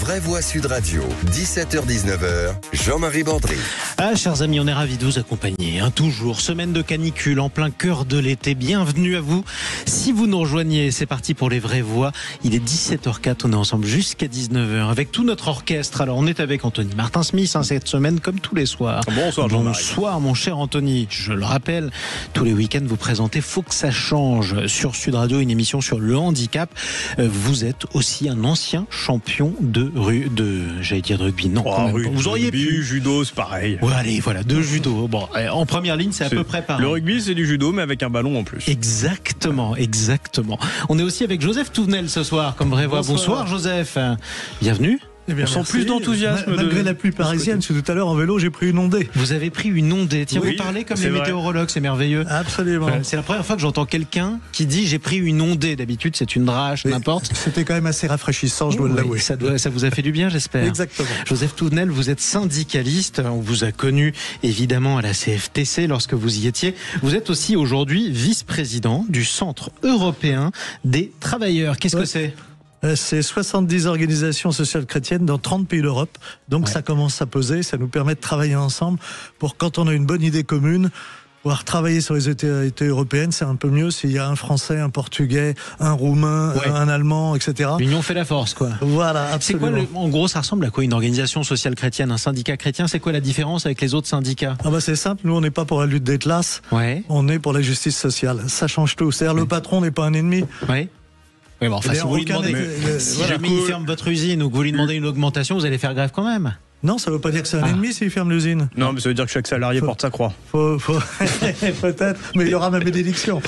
Vraie Voix Sud Radio, 17h-19h, Jean-Marie Bandry. Ah, chers amis, on est ravis de vous accompagner. Toujours, semaine de canicule en plein cœur de l'été. Bienvenue à vous. Si vous nous rejoignez, c'est parti pour les vraies voix. Il est 17h04, on est ensemble jusqu'à 19h avec tout notre orchestre. Alors, on est avec Anthony Martin-Smith cette semaine, comme tous les soirs. Bonsoir, Jean-Marie. Bonsoir, mon cher Anthony. Je le rappelle, tous les week-ends, vous présentez Faut que ça change sur Sud Radio, une émission sur le handicap. Vous êtes aussi un ancien champion de rugby. Non, quand même. Vous auriez pu. Judo, c'est pareil. Ouais, allez, voilà, de judo. Bon, en première ligne, c'est à peu près pareil. Le rugby, c'est du judo, mais avec un ballon en plus. Exactement. On est aussi avec Joseph Touvenel ce soir, comme vraie voix. Bonsoir, Joseph. Bienvenue. Eh bien, on sent plus d'enthousiasme. Malgré la pluie parisienne, parce que tout à l'heure en vélo, j'ai pris une ondée. Vous avez pris une ondée. Tiens, oui, vous parlez comme les météorologues, c'est merveilleux. Absolument. C'est la première fois que j'entends quelqu'un qui dit j'ai pris une ondée. D'habitude, c'est une drache, n'importe. C'était quand même assez rafraîchissant, je dois l'avouer. Ça vous a fait du bien, j'espère. Exactement. Joseph Touvenel, vous êtes syndicaliste. On vous a connu évidemment à la CFTC lorsque vous y étiez. Vous êtes aussi aujourd'hui vice-président du Centre européen des travailleurs. Qu'est-ce que c'est ? C'est 70 organisations sociales chrétiennes dans 30 pays d'Europe. Donc ça commence à peser, ça nous permet de travailler ensemble pour quand on a une bonne idée commune, pouvoir travailler sur les autorités européennes. C'est un peu mieux s'il y a un Français, un Portugais, un Roumain, un Allemand, etc. L'union fait la force, quoi. Voilà, absolument. C'est quoi, en gros, ça ressemble à quoi une organisation sociale chrétienne, un syndicat chrétien? C'est quoi la différence avec les autres syndicats? C'est simple, nous on n'est pas pour la lutte des classes, on est pour la justice sociale. Ça change tout. C'est-à-dire le patron n'est pas un ennemi. Oui, bon, si vous lui demandez, jamais il ferme votre usine ou que vous lui demandez une augmentation, vous allez faire grève quand même. Non, ça ne veut pas dire que c'est un ennemi s'il ferme l'usine. Non, mais ça veut dire que chaque salarié porte sa croix. Peut-être, mais il y aura même bénédiction.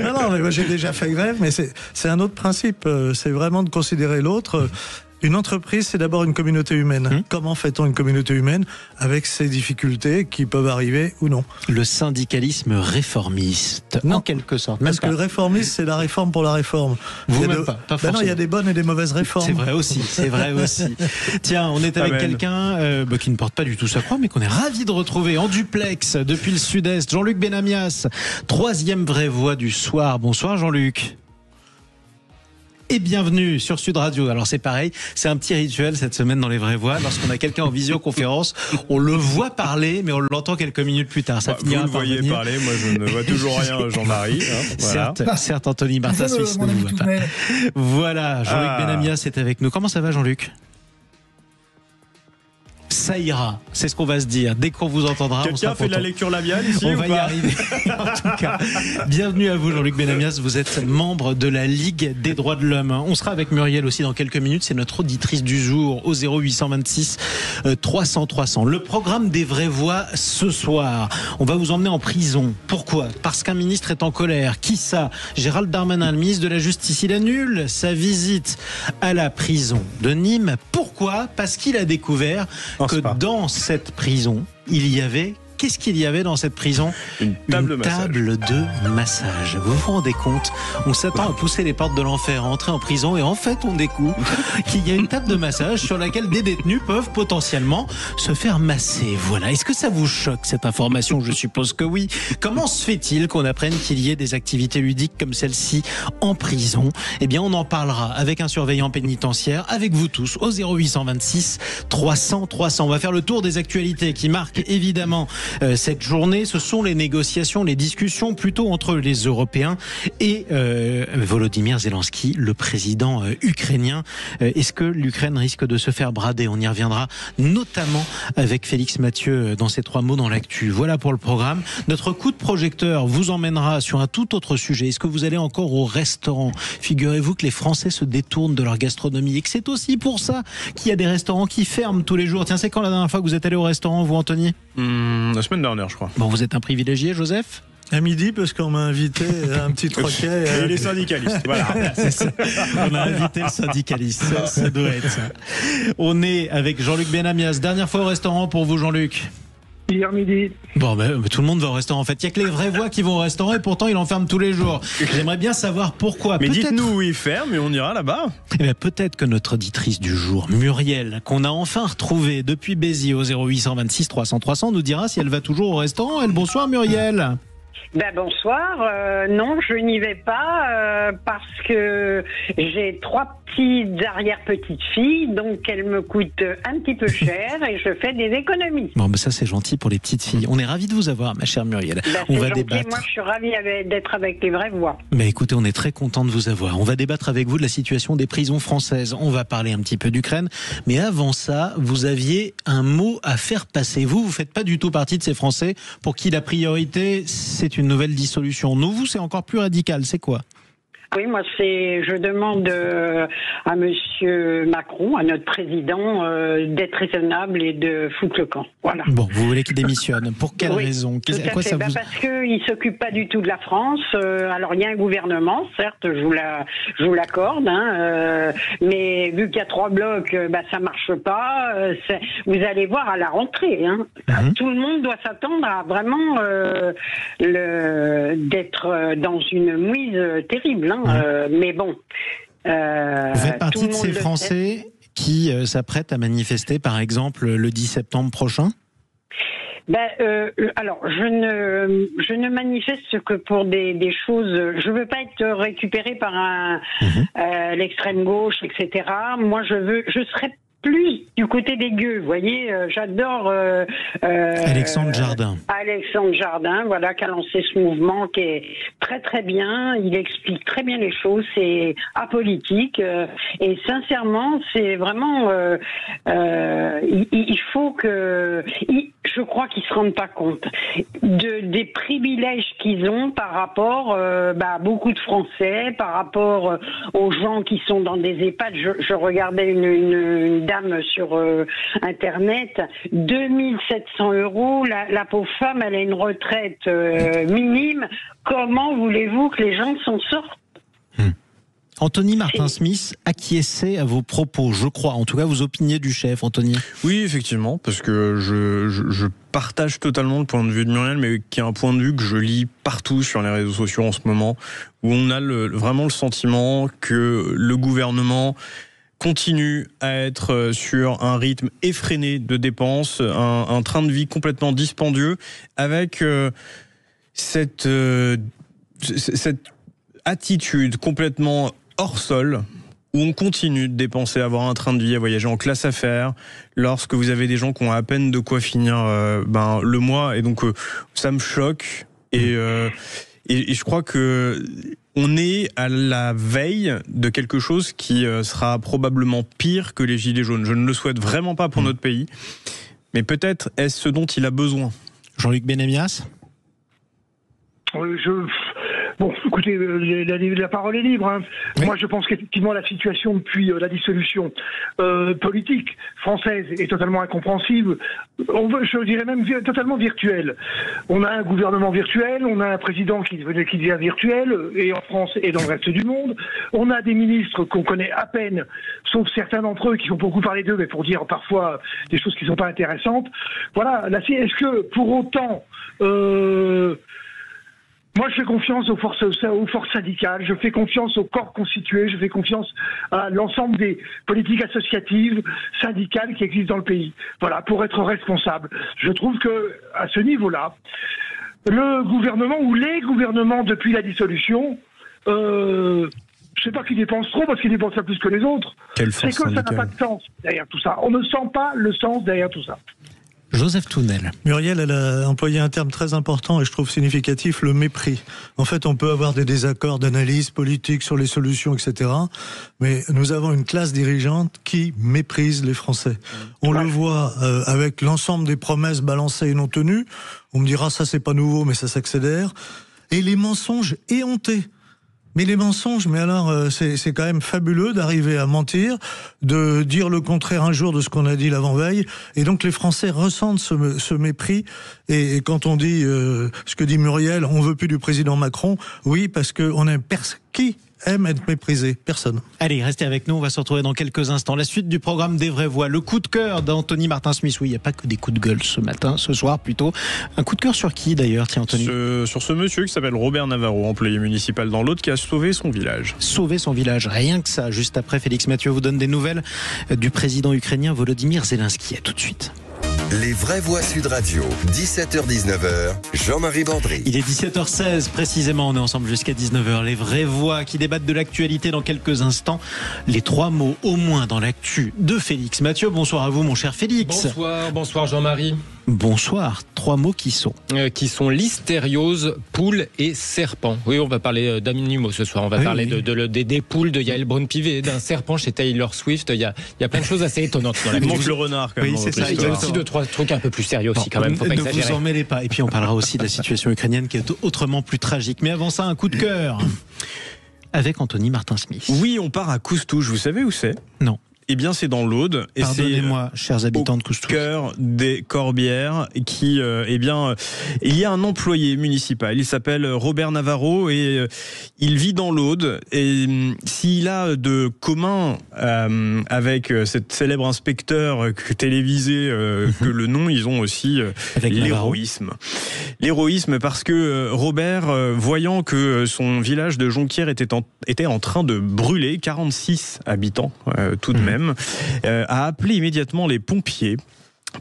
non, mais moi j'ai déjà fait grève, mais c'est un autre principe. C'est vraiment de considérer l'autre. Une entreprise, c'est d'abord une communauté humaine. Comment fait-on une communauté humaine avec ses difficultés qui peuvent arriver ou non? Le syndicalisme réformiste, en quelque sorte. Parce que le réformisme, c'est la réforme pour la réforme. Pas forcément. Non, il y a des bonnes et des mauvaises réformes. C'est vrai aussi. Tiens, on est avec quelqu'un qui ne porte pas du tout sa croix, mais qu'on est ravi de retrouver en duplex depuis le sud-est. Jean-Luc Benamias, troisième vraie voix du soir. Bonsoir Jean-Luc. Et bienvenue sur Sud Radio. Alors c'est pareil, c'est un petit rituel cette semaine dans les vraies voix. Lorsqu'on a quelqu'un en visioconférence, on le voit parler, mais on l'entend quelques minutes plus tard. Ça finira vous le voyez parler, moi je ne vois toujours rien, Jean-Marie. Voilà. Certes, Anthony Martin-Smith ne vous voit pas. Voilà, Jean-Luc Benamias est avec nous. Comment ça va, Jean-Luc ? Ça ira, c'est ce qu'on va se dire. Dès qu'on vous entendra, quelqu'un on fait de la lecture labiale ici on va y arriver. En tout cas, bienvenue à vous Jean-Luc Benamias. Vous êtes membre de la Ligue des droits de l'homme. On sera avec Muriel aussi dans quelques minutes. C'est notre auditrice du jour au 0826 300 300. Le programme des vraies voix ce soir. On va vous emmener en prison. Pourquoi ? Parce qu'un ministre est en colère. Qui ça ? Gérald Darmanin, le ministre de la Justice. Il annule sa visite à la prison de Nîmes. Pourquoi ? Parce qu'il a découvert que dans cette prison, il y avait... Qu'est-ce qu'il y avait dans cette prison ? Une table de massage. Vous vous rendez compte ? On s'attend à pousser les portes de l'enfer, à entrer en prison, et en fait, on découvre qu'il y a une table de massage sur laquelle des détenus peuvent potentiellement se faire masser. Voilà. Est-ce que ça vous choque, cette information ? Je suppose que oui. Comment se fait-il qu'on apprenne qu'il y ait des activités ludiques comme celle-ci en prison ? Eh bien, on en parlera avec un surveillant pénitentiaire, avec vous tous, au 0826 300 300. On va faire le tour des actualités qui marquent évidemment cette journée. Ce sont les négociations, les discussions plutôt entre les Européens et Volodymyr Zelensky, le président ukrainien. Est-ce que l'Ukraine risque de se faire brader ? On y reviendra notamment avec Félix Mathieu dans ces 3 mots dans l'actu. Voilà pour le programme. Notre coup de projecteur vous emmènera sur un tout autre sujet. Est-ce que vous allez encore au restaurant ? Figurez-vous que les Français se détournent de leur gastronomie et que c'est aussi pour ça qu'il y a des restaurants qui ferment tous les jours. Tiens, c'est quand la dernière fois que vous êtes allé au restaurant, vous, Anthony ? La semaine dernière, je crois. Bon, vous êtes un privilégié, Joseph ? À midi, parce qu'on m'a invité à un petit troquet. Et les syndicalistes, voilà. C'est ça. On a invité le syndicaliste, ça doit être ça. On est avec Jean-Luc Benamias. Dernière fois au restaurant pour vous, Jean-Luc ? Hier midi. Bon, tout le monde va au restaurant. En fait, il n'y a que les vraies voix qui vont au restaurant et pourtant il en ferme tous les jours. J'aimerais bien savoir pourquoi. Mais dites-nous où il ferme et on ira là-bas. Eh bien, peut-être que notre auditrice du jour, Muriel, qu'on a enfin retrouvée depuis Béziers au 0826 300 300, nous dira si elle va toujours au restaurant. Elle, bonsoir Muriel. Bonsoir. Non, je n'y vais pas parce que j'ai 3 petites arrière-petites filles, donc elles me coûtent un petit peu cher et je fais des économies. Bon, ça c'est gentil pour les petites filles. On est ravis de vous avoir, ma chère Muriel. On va débattre. Moi, je suis ravie d'être avec les vraies voix. Mais écoutez, on est très content de vous avoir. On va débattre avec vous de la situation des prisons françaises. On va parler un petit peu d'Ukraine. Mais avant ça, vous aviez un mot à faire passer. Vous faites pas du tout partie de ces Français pour qui la priorité, c'est une nouvelle dissolution. Nous, vous, c'est encore plus radical. C'est quoi ? Oui, moi, je demande à Monsieur Macron, à notre président, d'être raisonnable et de foutre le camp. Voilà. Bon, vous voulez qu'il démissionne. Pour quelle raison ? À quoi ça vous... Parce qu'il ne s'occupe pas du tout de la France. Alors, il y a un gouvernement, certes, je vous l'accorde, mais vu qu'il y a 3 blocs, ça ne marche pas. Vous allez voir à la rentrée. Tout le monde doit s'attendre à vraiment d'être dans une mouise terrible. Mais bon. Vous faites partie de ces Français qui s'apprêtent à manifester, par exemple, le 10 septembre prochain ? Alors, je ne manifeste que pour des choses. Je veux pas être récupéré par l'extrême gauche, etc. Moi, je serais plus du côté des gueux, vous voyez, j'adore Alexandre Jardin. Alexandre Jardin, voilà, qui a lancé ce mouvement qui est très très bien, il explique très bien les choses, c'est apolitique, et sincèrement, c'est vraiment, il faut que, je crois qu'ils se rendent pas compte des privilèges qu'ils ont par rapport à beaucoup de Français, par rapport aux gens qui sont dans des EHPAD. Je regardais une dame sur Internet, 2700 €, la pauvre femme, elle a une retraite minime. Comment voulez-vous que les gens s'en sortent ? Anthony Martin-Smith acquiesçait à vos propos, je crois. En tout cas, vous opiniez du chef, Anthony. Oui, effectivement, parce que je partage totalement le point de vue de Muriel, mais qui est un point de vue que je lis partout sur les réseaux sociaux en ce moment, où on a vraiment le sentiment que le gouvernement continue à être sur un rythme effréné de dépenses, un train de vie complètement dispendieux, avec cette attitude complètement hors sol, où on continue de dépenser, avoir un train de vie, à voyager en classe affaires, lorsque vous avez des gens qui ont à peine de quoi finir le mois, et donc ça me choque, et je crois que on est à la veille de quelque chose qui sera probablement pire que les Gilets jaunes. Je ne le souhaite vraiment pas pour notre pays, mais peut-être est-ce ce dont il a besoin. Jean-Luc Benamias ? Bon, écoutez, la parole est libre. Oui. Moi, je pense qu'effectivement, la situation depuis la dissolution politique française est totalement incompréhensible. Je dirais même totalement virtuelle. On a un gouvernement virtuel, on a un président qui devient virtuel, et en France et dans le reste du monde. On a des ministres qu'on connaît à peine, sauf certains d'entre eux qui font beaucoup parler d'eux, mais pour dire parfois des choses qui ne sont pas intéressantes. Voilà. Est-ce que pour autant... Moi, je fais confiance aux forces syndicales, je fais confiance aux corps constitués, je fais confiance à l'ensemble des politiques associatives, syndicales qui existent dans le pays. Voilà, pour être responsable. Je trouve que, à ce niveau-là, le gouvernement ou les gouvernements depuis la dissolution, je sais pas qu'ils dépensent trop parce qu'ils dépensent plus que les autres. C'est que ça n'a pas de sens derrière tout ça. On ne sent pas le sens derrière tout ça. Joseph Tounel. Muriel, elle a employé un terme très important et je trouve significatif, le mépris. En fait, on peut avoir des désaccords d'analyse politique sur les solutions, etc. Mais nous avons une classe dirigeante qui méprise les Français. On le voit avec l'ensemble des promesses balancées et non tenues. On me dira, ça c'est pas nouveau, mais ça s'accélère. Et les mensonges éhontés. Mais les mensonges, mais alors c'est quand même fabuleux d'arriver à mentir, de dire le contraire un jour de ce qu'on a dit l'avant-veille, et donc les Français ressentent ce mépris. Et quand on dit ce que dit Muriel, on veut plus du président Macron, oui, parce que on aime qui aime être méprisé? Personne. Allez, restez avec nous, on va se retrouver dans quelques instants. La suite du programme des vraies voix, le coup de cœur d'Anthony Martin-Smith. Oui, il n'y a pas que des coups de gueule ce soir plutôt. Un coup de cœur sur qui d'ailleurs, tiens Anthony? Sur ce monsieur qui s'appelle Robert Navarro, employé municipal dans l'Aude, qui a sauvé son village. Sauver son village, rien que ça. Juste après, Félix Mathieu vous donne des nouvelles du président ukrainien Volodymyr Zelensky. À tout de suite. Les vraies voix Sud Radio, 17h-19h, Jean-Marie Bordry. Il est 17h16 précisément, on est ensemble jusqu'à 19h. Les vraies voix qui débattent de l'actualité dans quelques instants. Les 3 mots au moins dans l'actu de Félix Mathieu. Bonsoir à vous mon cher Félix. Bonsoir Jean-Marie. Bonsoir, 3 mots qui sont listériose, poule et serpent. Oui, on va parler d'animaux ce soir. On va parler des poules de Yael Braun-Pivet, d'un serpent chez Taylor Swift. Il y a plein de choses assez étonnantes dans la Il vie. manque le renard quand même. Oui, c'est ça. Il y a aussi 2-3 trucs un peu plus sérieux aussi quand même. Faut pas ne exagérer. vous en mêlez pas. Et puis on parlera aussi de la situation ukrainienne qui est autrement plus tragique. Mais avant ça, un coup de cœur avec Anthony Martin-Smith. Oui, on part à Coustouche. Vous savez où c'est ? Non. Eh bien, c'est dans l'Aude. Et pardonnez-moi, chers habitants de Coustouche. Au cœur des Corbières, qui, il y a un employé municipal. Il s'appelle Robert Navarro et il vit dans l'Aude. Et s'il a de commun avec cette célèbre inspecteur télévisé que le nom, ils ont aussi l'héroïsme. L'héroïsme parce que Robert, voyant que son village de Jonquière était en train de brûler, 46 habitants tout de même, a appelé immédiatement les pompiers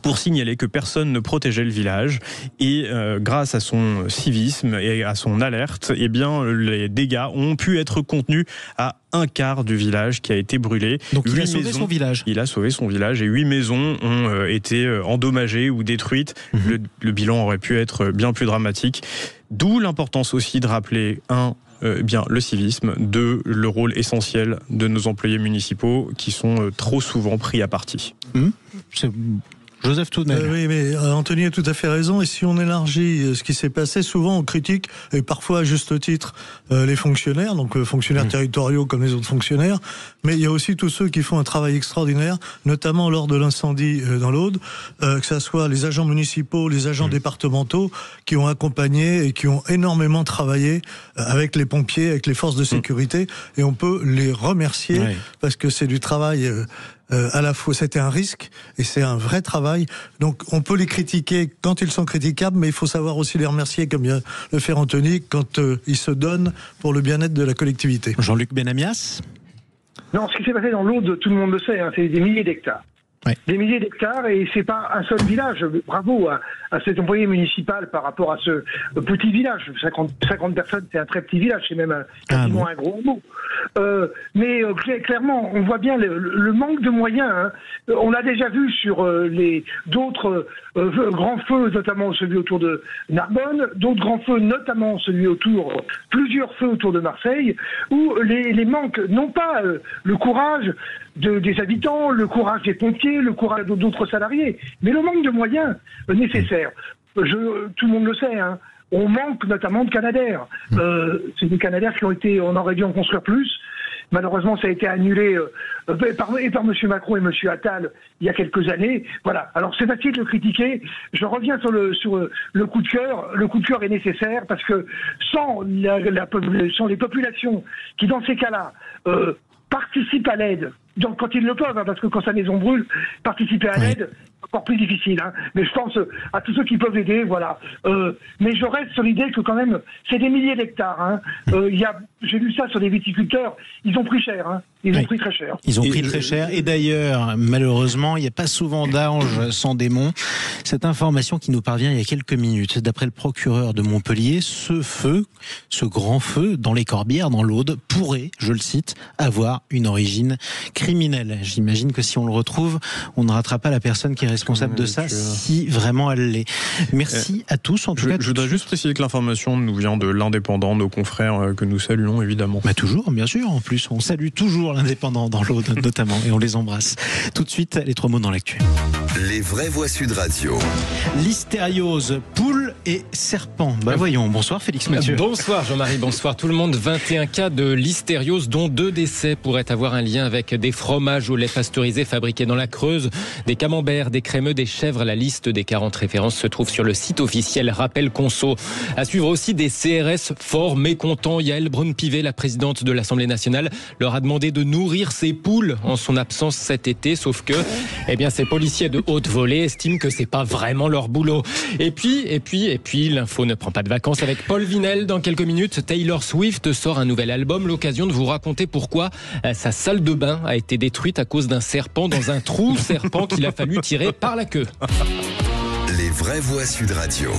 pour signaler que personne ne protégeait le village et grâce à son civisme et à son alerte, eh bien les dégâts ont pu être contenus à un quart du village qui a été brûlé. Donc il a sauvé son village. Il a sauvé son village et 8 maisons ont été endommagées ou détruites. Le bilan aurait pu être bien plus dramatique. D'où l'importance aussi de rappeler bien le civisme, le rôle essentiel de nos employés municipaux qui sont trop souvent pris à partie. C'est Joseph Tournel. Oui, mais Anthony a tout à fait raison. Et si on élargit ce qui s'est passé, souvent on critique, et parfois à juste titre, les fonctionnaires, donc fonctionnaires territoriaux comme les autres fonctionnaires. Mais il y a aussi tous ceux qui font un travail extraordinaire, notamment lors de l'incendie dans l'Aude, que ce soit les agents municipaux, les agents départementaux, qui ont accompagné et qui ont énormément travaillé avec les pompiers, avec les forces de sécurité. Et on peut les remercier parce que c'est du travail... à la fois, c'était un risque et c'est un vrai travail. Donc, on peut les critiquer quand ils sont critiquables, mais il faut savoir aussi les remercier, comme vient le faire Anthony, quand ils se donnent pour le bien-être de la collectivité. Jean-Luc Benamias. Non, ce qui s'est passé dans l'Aude, tout le monde le sait, c'est des milliers d'hectares. Ouais. Des milliers d'hectares, et c'est pas un seul village. Bravo à cet employé municipal par rapport à ce petit village. 50 personnes, c'est un très petit village, c'est même quasiment un gros mot. Mais clairement, on voit bien le manque de moyens. On l'a déjà vu sur d'autres grands feux, notamment celui autour de Narbonne, d'autres grands feux, notamment plusieurs feux autour de Marseille, où les manques, non pas le courage des habitants, le courage des pompiers, le courage d'autres salariés, mais le manque de moyens nécessaires. Tout le monde le sait, on manque notamment de Canadair. C'est des Canadair on aurait dû en construire plus. Malheureusement, ça a été annulé par M. Macron et M. Attal il y a quelques années. Voilà. Alors, c'est facile de le critiquer. Je reviens sur le coup de cœur. Le coup de cœur est nécessaire parce que sans les populations qui, dans ces cas-là, participent à l'aide, donc quand ils le peuvent, parce que quand sa maison brûle, participer à l'aide, encore plus difficile. Mais je pense à tous ceux qui peuvent aider, voilà. Mais je reste sur l'idée que quand même, c'est des milliers d'hectares. J'ai lu ça sur des viticulteurs, ils ont pris cher. Ils ont pris très cher. Ils ont pris très cher. Et d'ailleurs, malheureusement, il n'y a pas souvent d'ange sans démon. Cette information qui nous parvient il y a quelques minutes, d'après le procureur de Montpellier, ce grand feu dans les Corbières, dans l'Aude, pourrait, je le cite, avoir une origine criminelle. J'imagine que si on le retrouve, on ne rattrape pas la personne qui est responsable de ça, si vraiment elle l'est. Merci à tous. En tout cas, je voudrais juste préciser que l'information nous vient de l'Indépendant, nos confrères que nous saluons évidemment. Toujours, bien sûr. En plus, on salue toujours l'Indépendant dans l'Aude notamment, et on les embrasse. Tout de suite, les 3 mots dans l'actu. Les vraies voix Sud Radio. Listériose, poule et serpent. Voyons. Bonsoir Félix Mathieu. Bonsoir Jean-Marie, bonsoir tout le monde. 21 cas de listériose, dont 2 décès pourraient avoir un lien avec des fromages au lait pasteurisé fabriqués dans la Creuse, des camemberts, des crémeux, des chèvres. La liste des 40 références se trouve sur le site officiel Rappel Conso. À suivre aussi des CRS fort mécontents. Yael Braun-Pivet, la présidente de l'Assemblée nationale, leur a demandé de nourrir ses poules en son absence cet été, sauf que ces policiers de haute volée estiment que c'est pas vraiment leur boulot. Et puis, l'info ne prend pas de vacances avec Paul Vinel. Dans quelques minutes, Taylor Swift sort un nouvel album, l'occasion de vous raconter pourquoi sa salle de bain a été détruite à cause d'un serpent dans un trou, serpent qu'il a fallu tirer par la queue. Les vraies voix Sud Radio.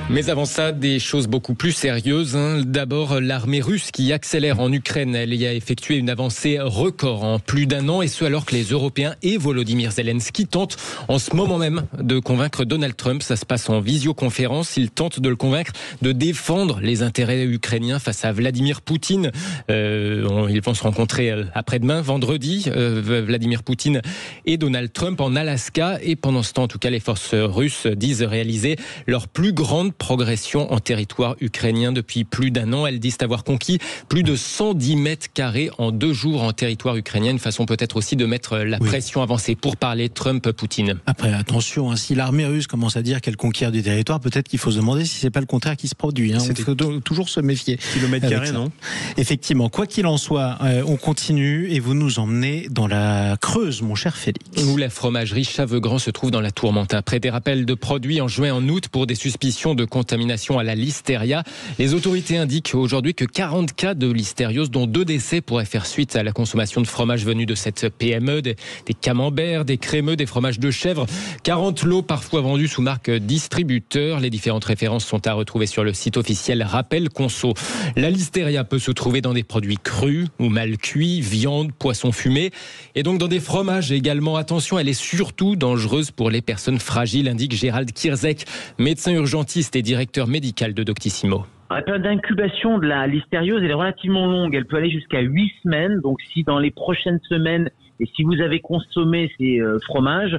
Mais avant ça, des choses beaucoup plus sérieuses. D'abord, l'armée russe qui accélère en Ukraine. Elle y a effectué une avancée record en plus d'un an, et ce alors que les Européens et Volodymyr Zelensky tentent en ce moment même de convaincre Donald Trump. Ça se passe en visioconférence. Ils tentent de le convaincre de défendre les intérêts ukrainiens face à Vladimir Poutine. Ils vont se rencontrer après-demain, vendredi, Vladimir Poutine et Donald Trump en Alaska. Et pendant ce temps, en tout cas, les forces russes disent réaliser leur plus grande progression en territoire ukrainien depuis plus d'un an. Elles disent avoir conquis plus de 110 mètres carrés en 2 jours en territoire ukrainien. Une façon peut-être aussi de mettre la pression avancée pour parler Trump-Poutine. Après, attention, si l'armée russe commence à dire qu'elle conquiert du territoire, peut-être qu'il faut se demander si c'est pas le contraire qui se produit. Il faut toujours se méfier. Kilomètres carrés, non ? Effectivement. Quoi qu'il en soit, on continue et vous nous emmenez dans la Creuse, mon cher Félix. Où la fromagerie Chaveux-Grand se trouve dans la Tourmente. Après des rappels de produits en juin et en août pour des suspicions de contamination à la listeria, les autorités indiquent aujourd'hui que 40 cas de listériose, dont 2 décès, pourraient faire suite à la consommation de fromages venus de cette PME, des camemberts, des crémeux, des fromages de chèvre. 40 lots parfois vendus sous marque distributeur. Les différentes références sont à retrouver sur le site officiel Rappel Conso. La listeria peut se trouver dans des produits crus ou mal cuits, viande, poisson fumé, et donc dans des fromages également. Attention, elle est surtout dangereuse pour les personnes fragiles, indique Gérald Kirzek, médecin urgentiste et directeur médical de Doctissimo. La période d'incubation de la listériose, elle est relativement longue. Elle peut aller jusqu'à 8 semaines. Donc, si dans les prochaines semaines, et si vous avez consommé ces fromages,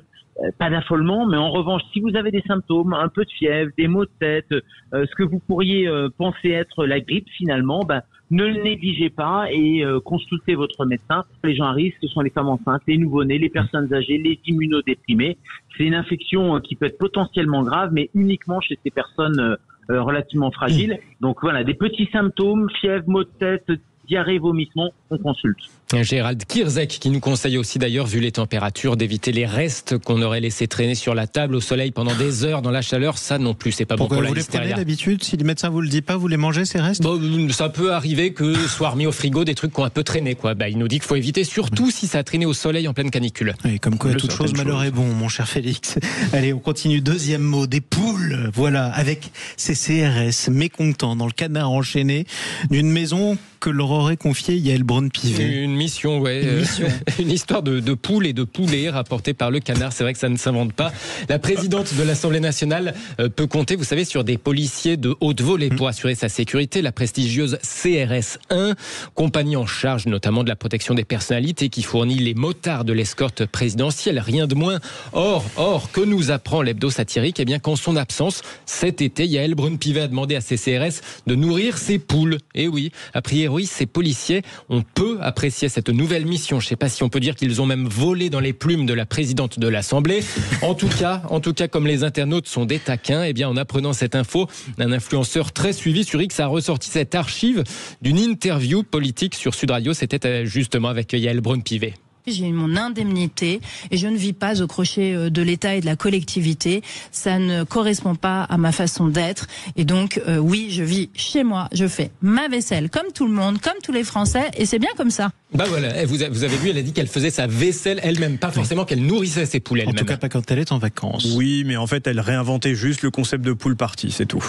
pas d'affolement. Mais en revanche, si vous avez des symptômes, un peu de fièvre, des maux de tête, ce que vous pourriez penser être la grippe finalement, ne le négligez pas et consultez votre médecin. Les gens à risque, ce sont les femmes enceintes, les nouveau-nés, les personnes âgées, les immunodéprimés. C'est une infection qui peut être potentiellement grave, mais uniquement chez ces personnes relativement fragiles. Donc voilà, des petits symptômes, fièvre, maux de tête, diarrhée, vomissement, on consulte. Gérald Kirzek qui nous conseille aussi d'ailleurs, vu les températures, d'éviter les restes qu'on aurait laissés traîner sur la table au soleil pendant des heures dans la chaleur. Ça non plus, c'est pas bon pour la listeria. Pourquoi vous les prenez d'habitude ? Si le médecin vous le dit pas, vous les mangez ces restes ? Ça peut arriver que soit remis au frigo des trucs qui ont un peu traîné, quoi. Il nous dit qu'il faut éviter, surtout si ça a traîné au soleil en pleine canicule. Et comme quoi, toute chose malheur est bon, mon cher Félix. Allez, on continue. Deuxième mot, des poules. Voilà, avec ces CRS mécontents dans le canard enchaîné d'une maison que leur aurait confiée Yael Braun-Pivet. Une mission, une histoire de poules et de poulets rapportée par le canard. C'est vrai que ça ne s'invente pas. La présidente de l'Assemblée nationale peut compter, vous savez, sur des policiers de haute volée pour assurer sa sécurité. La prestigieuse CRS 1, compagnie en charge notamment de la protection des personnalités, qui fournit les motards de l'escorte présidentielle. Rien de moins. Or, que nous apprend l'hebdo satirique ? Eh bien, qu'en son absence, cet été, Yael Braun-Pivet a demandé à ses CRS de nourrir ses poules. Et oui, a priori, ces policiers, on peut apprécier cette nouvelle mission. Je ne sais pas si on peut dire qu'ils ont même volé dans les plumes de la présidente de l'Assemblée. En tout cas, comme les internautes sont des taquins, eh bien, en apprenant cette info, un influenceur très suivi sur X a ressorti cette archive d'une interview politique sur Sud Radio. C'était justement avec Yael Braun-Pivet. J'ai eu mon indemnité et je ne vis pas au crochet de l'État et de la collectivité. Ça ne correspond pas à ma façon d'être. Et donc, oui, je vis chez moi, je fais ma vaisselle comme tout le monde, comme tous les Français, et c'est bien comme ça. Voilà, vous avez vu, elle a dit qu'elle faisait sa vaisselle elle-même, pas forcément qu'elle nourrissait ses poules elle-même. En tout cas, pas quand elle est en vacances. Oui, mais en fait, elle réinventait juste le concept de pool party, c'est tout.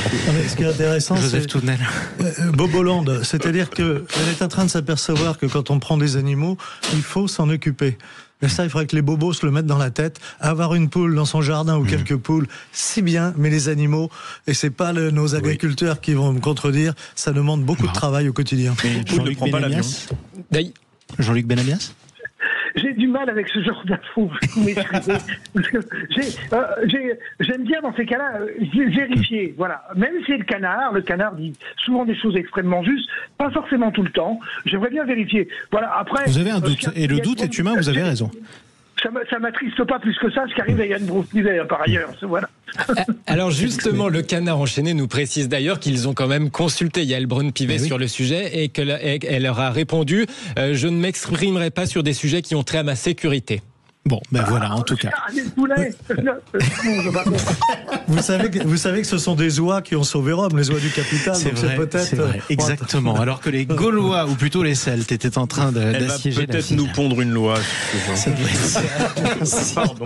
Mais ce qui est intéressant, Joseph c'est Tournel. Boboland, c'est-à-dire qu'elle est en train de s'apercevoir que quand on prend des animaux, il faut s'en occuper. Mais ça, il faudrait que les bobos se le mettent dans la tête. Avoir une poule dans son jardin ou quelques poules, c'est bien, mais les animaux, et c'est pas nos agriculteurs qui vont me contredire, ça demande beaucoup de travail au quotidien. Jean-Luc Benamias. Jean-Luc Benamias. J'ai du mal avec ce genre d'infos, vous m'excusez. Parce que j'aime bien dans ces cas-là vérifier. Voilà. Même si le canard dit souvent des choses extrêmement justes, pas forcément tout le temps. J'aimerais bien vérifier. Voilà. Après, vous avez un doute, et le doute est humain, vous avez raison. Ça m'attriste pas plus que ça, ce qui arrive à Yann Braun-Pivet par ailleurs. Voilà. Alors justement, le canard enchaîné nous précise d'ailleurs qu'ils ont quand même consulté Yael Braun-Pivet sur le sujet et qu'elle leur a répondu « Je ne m'exprimerai pas sur des sujets qui ont trait à ma sécurité ». Bon, ben voilà, en tout cas. Vous savez que ce sont des oies qui ont sauvé Rome, les oies du capital. C'est vrai, exactement. Alors que les Gaulois, ou plutôt les Celtes, étaient en train d'assiéger la ville. Peut-être nous pondre une loi. Ça doit être ça. Pardon.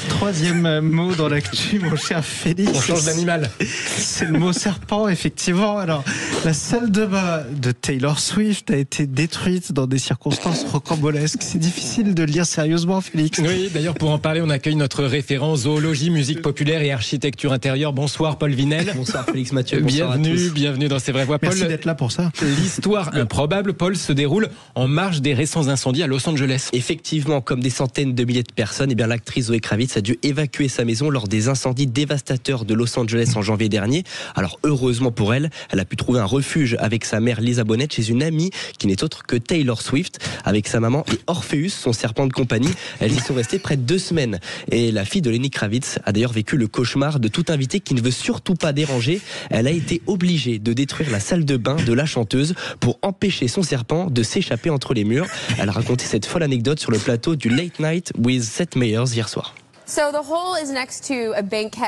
Troisième mot dans l'actu, mon cher Félix. On change d'animal. C'est le mot serpent, effectivement. Alors, la salle de bain de Taylor Swift a été détruite dans des circonstances rocambolesques. C'est difficile de lire sérieusement, Félix. Oui, d'ailleurs, pour en parler, on accueille notre référent zoologie, musique populaire et architecture intérieure. Bonsoir, Paul Vinel. Bonsoir, Félix Mathieu. Bonsoir bienvenue dans C'est Vraies Voix. Paul, merci d'être là pour ça. L'histoire improbable, Paul, se déroule en marge des récents incendies à Los Angeles. Effectivement, comme des centaines de milliers de personnes, eh bien, l'actrice Zoé Kravitz a dû évacuer sa maison lors des incendies dévastateurs de Los Angeles en janvier dernier. Alors, heureusement pour elle, elle a pu trouver un refuge avec sa mère Lisa Bonet chez une amie qui n'est autre que Taylor Swift, avec sa maman et Orpheus, son serpent de compagnie. Elles y sont restées près de 2 semaines. Et la fille de Lenny Kravitz a d'ailleurs vécu le cauchemar de tout invité qui ne veut surtout pas déranger. Elle a été obligée de détruire la salle de bain de la chanteuse pour empêcher son serpent de s'échapper entre les murs. Elle a raconté cette folle anecdote sur le plateau du Late Night with Seth Meyers hier soir.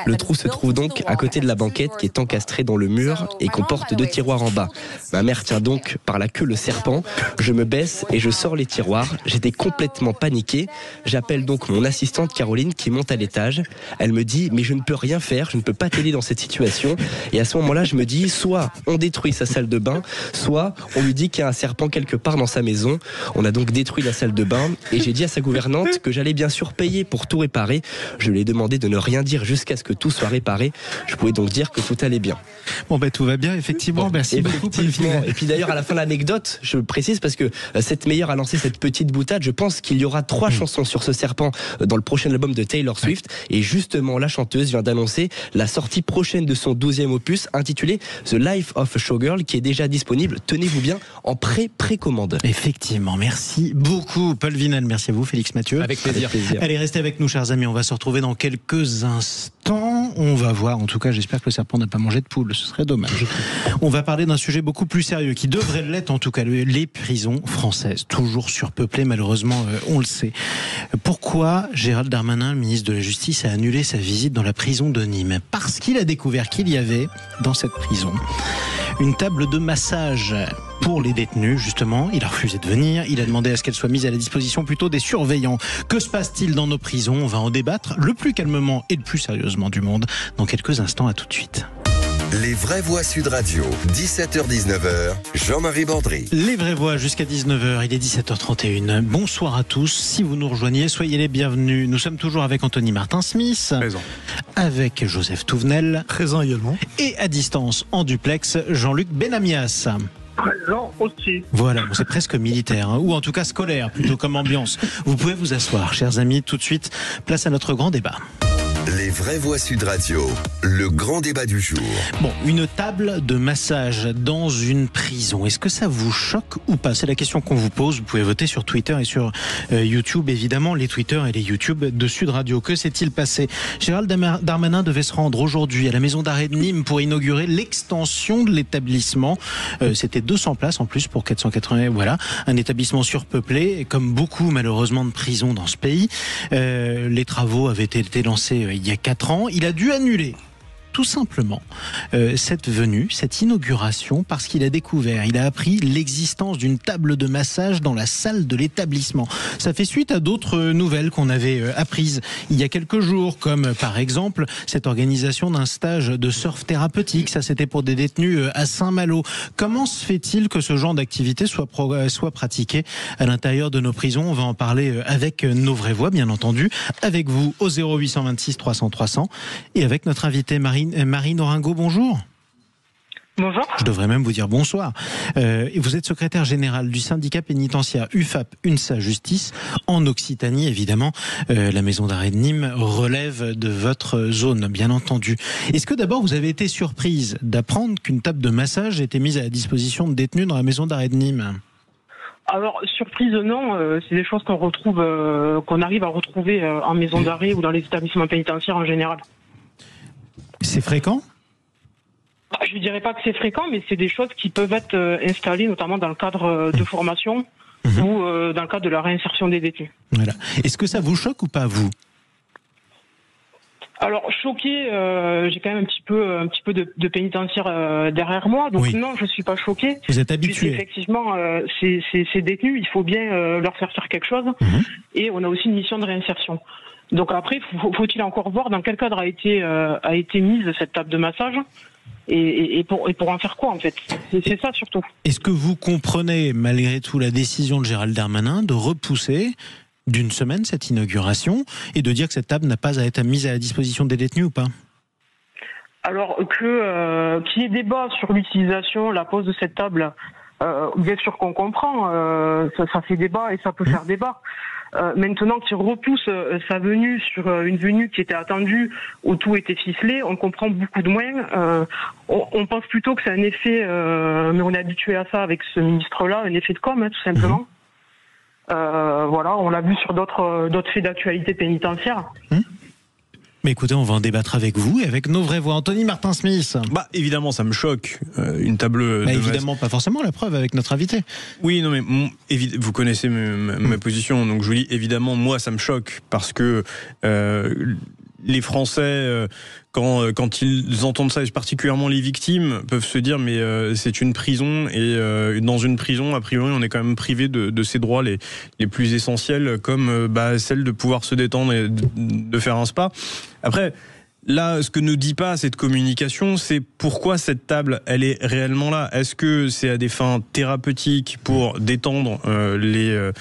Le trou se trouve donc à côté de la banquette qui est encastrée dans le mur et comporte 2 tiroirs en bas. Ma mère tient donc par la queue le serpent. Je me baisse et je sors les tiroirs. J'étais complètement paniqué. J'appelle donc mon assistante Caroline qui monte à l'étage. Elle me dit mais je ne peux rien faire, je ne peux pas t'aider dans cette situation. Et à ce moment-là, je me dis soit on détruit sa salle de bain, soit on lui dit qu'il y a un serpent quelque part dans sa maison. On a donc détruit la salle de bain et j'ai dit à sa gouvernante que j'allais bien sûr payer pour tout réparer. Je lui ai demandé de ne rien dire jusqu'à ce que tout soit réparé. Je pouvais donc dire que tout allait bien. Bon, ben tout va bien, effectivement. Merci beaucoup. Et puis d'ailleurs, à la fin de l'anecdote, je précise parce que Seth Meyers a lancé cette petite boutade. Je pense qu'il y aura 3 chansons sur ce serpent dans le prochain album de Taylor Swift. Et justement, la chanteuse vient d'annoncer la sortie prochaine de son 12e opus intitulé The Life of a Showgirl qui est déjà disponible, tenez-vous bien, en précommande. Effectivement, merci beaucoup Paul Vinel, merci à vous Félix Mathieu. Avec plaisir. Allez, restez avec nous chers amis, on va se retrouver dans quelques instants. On va voir, en tout cas j'espère que le serpent n'a pas mangé de poule, ce serait dommage. On va parler d'un sujet beaucoup plus sérieux, qui devrait l'être en tout cas, les prisons françaises, toujours surpeuplées malheureusement, on le sait. Pourquoi Gérald Darmanin, le ministre de la Justice, a annulé sa visite dans la prison de Nîmes? Parce qu'il a découvert qu'il y avait dans cette prison une table de massage pour les détenus, justement. Il a refusé de venir, il a demandé à ce qu'elle soit mise à la disposition plutôt des surveillants. Que se passe-t-il dans nos prisons? On va en débattre le plus calmement et le plus sérieusement du monde dans quelques instants. À tout de suite. Les Vraies Voix Sud Radio, 17h-19h, Jean-Marie Bordry. Les Vraies Voix jusqu'à 19h, il est 17h31. Bonsoir à tous, si vous nous rejoignez, soyez les bienvenus. Nous sommes toujours avec Anthony Martin-Smith, présent, avec Joseph Touvenel, présent également, et à distance, en duplex, Jean-Luc Benamias. Présent aussi. Voilà, bon, c'est presque militaire, hein, ou en tout cas scolaire, plutôt comme ambiance. Vous pouvez vous asseoir, chers amis, tout de suite, place à notre grand débat. Les Vraies Voix Sud Radio, le grand débat du jour. Bon, une table de massage dans une prison, est-ce que ça vous choque ou pas? C'est la question qu'on vous pose. Vous pouvez voter sur Twitter et sur YouTube, évidemment, les Twitter et les YouTube de Sud Radio. Que s'est-il passé? Gérald Darmanin devait se rendre aujourd'hui à la maison d'arrêt de Nîmes pour inaugurer l'extension de l'établissement. C'était 200 places en plus pour 480. Voilà, un établissement surpeuplé, comme beaucoup malheureusement de prisons dans ce pays. Les travaux avaient été lancés il y a 4 ans. Il a dû annuler tout simplement cette venue, cette inauguration, parce qu'il a découvert, il a appris l'existence d'une table de massage dans la salle de l'établissement. Ça fait suite à d'autres nouvelles qu'on avait apprises il y a quelques jours, comme par exemple cette organisation d'un stage de surf thérapeutique. Ça, c'était pour des détenus à Saint-Malo. Comment se fait-il que ce genre d'activité soit pratiqué à l'intérieur de nos prisons? On va en parler avec nos vraies voix, bien entendu, avec vous au 0826 300 300 et avec notre invitée Marie Noringo, bonjour. Bonjour. Je devrais même vous dire bonsoir. Vous êtes secrétaire général du syndicat pénitentiaire UFAP UNSA Justice en Occitanie, évidemment. La maison d'arrêt de Nîmes relève de votre zone, bien entendu. Est-ce que d'abord vous avez été surprise d'apprendre qu'une table de massage était mise à la disposition de détenus dans la maison d'arrêt de Nîmes? Alors, surprise, non. C'est des choses qu'on retrouve, qu'on arrive à retrouver en maison d'arrêt ou dans les établissements pénitentiaires en général. C'est fréquent? Je ne dirais pas que c'est fréquent, mais c'est des choses qui peuvent être installées, notamment dans le cadre de formation ou dans le cadre de la réinsertion des détenus. Voilà. Est-ce que ça vous choque ou pas, vous ? Alors choqué, j'ai quand même un petit peu de pénitentiaire derrière moi, donc non, je suis pas choqué. Vous êtes habitué. Effectivement, ces détenus, il faut bien leur faire faire quelque chose, et on a aussi une mission de réinsertion. Donc après, faut-il encore voir dans quel cadre a été mise cette table de massage et pour en faire quoi en fait. C'est ça surtout. Est-ce que vous comprenez malgré tout la décision de Gérald Darmanin de repousser d'une semaine cette inauguration et de dire que cette table n'a pas à être mise à la disposition des détenus ou pas ? Alors qu'il y ait débat sur l'utilisation, la pose de cette table, bien sûr qu'on comprend, ça fait débat et ça peut faire débat. Maintenant qu'il repousse sa venue sur une venue qui était attendue, où tout était ficelé, on comprend beaucoup de moins. On pense plutôt que c'est un effet, mais on est habitué à ça avec ce ministre-là, un effet de com', tout simplement. Voilà, on l'a vu sur d'autres faits d'actualité pénitentiaire. Mais écoutez, on va en débattre avec vous et avec nos vraies voix. Anthony Martin-Smith. Bah évidemment, ça me choque. Une table. Évidemment, pas forcément. La preuve avec notre invité. Oui, non mais vous connaissez ma position, donc je vous dis évidemment, moi ça me choque parce que les Français, quand ils entendent ça, et particulièrement les victimes, peuvent se dire mais c'est une prison et dans une prison, a priori, on est quand même privé de ces droits les plus essentiels, comme celle de pouvoir se détendre et de faire un spa. Après, là, ce que ne dit pas cette communication, c'est pourquoi cette table, elle est réellement là. Est-ce que c'est à des fins thérapeutiques pour détendre les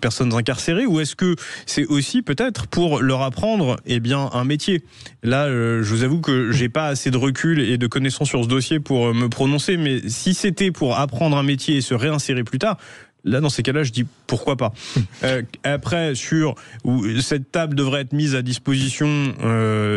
personnes incarcérées, ou est-ce que c'est aussi peut-être pour leur apprendre un métier ? Là, je vous avoue que j'ai pas assez de recul et de connaissances sur ce dossier pour me prononcer, mais si c'était pour apprendre un métier et se réinsérer plus tard, là, dans ces cas-là, je dis pourquoi pas. Après, où cette table devrait être mise à disposition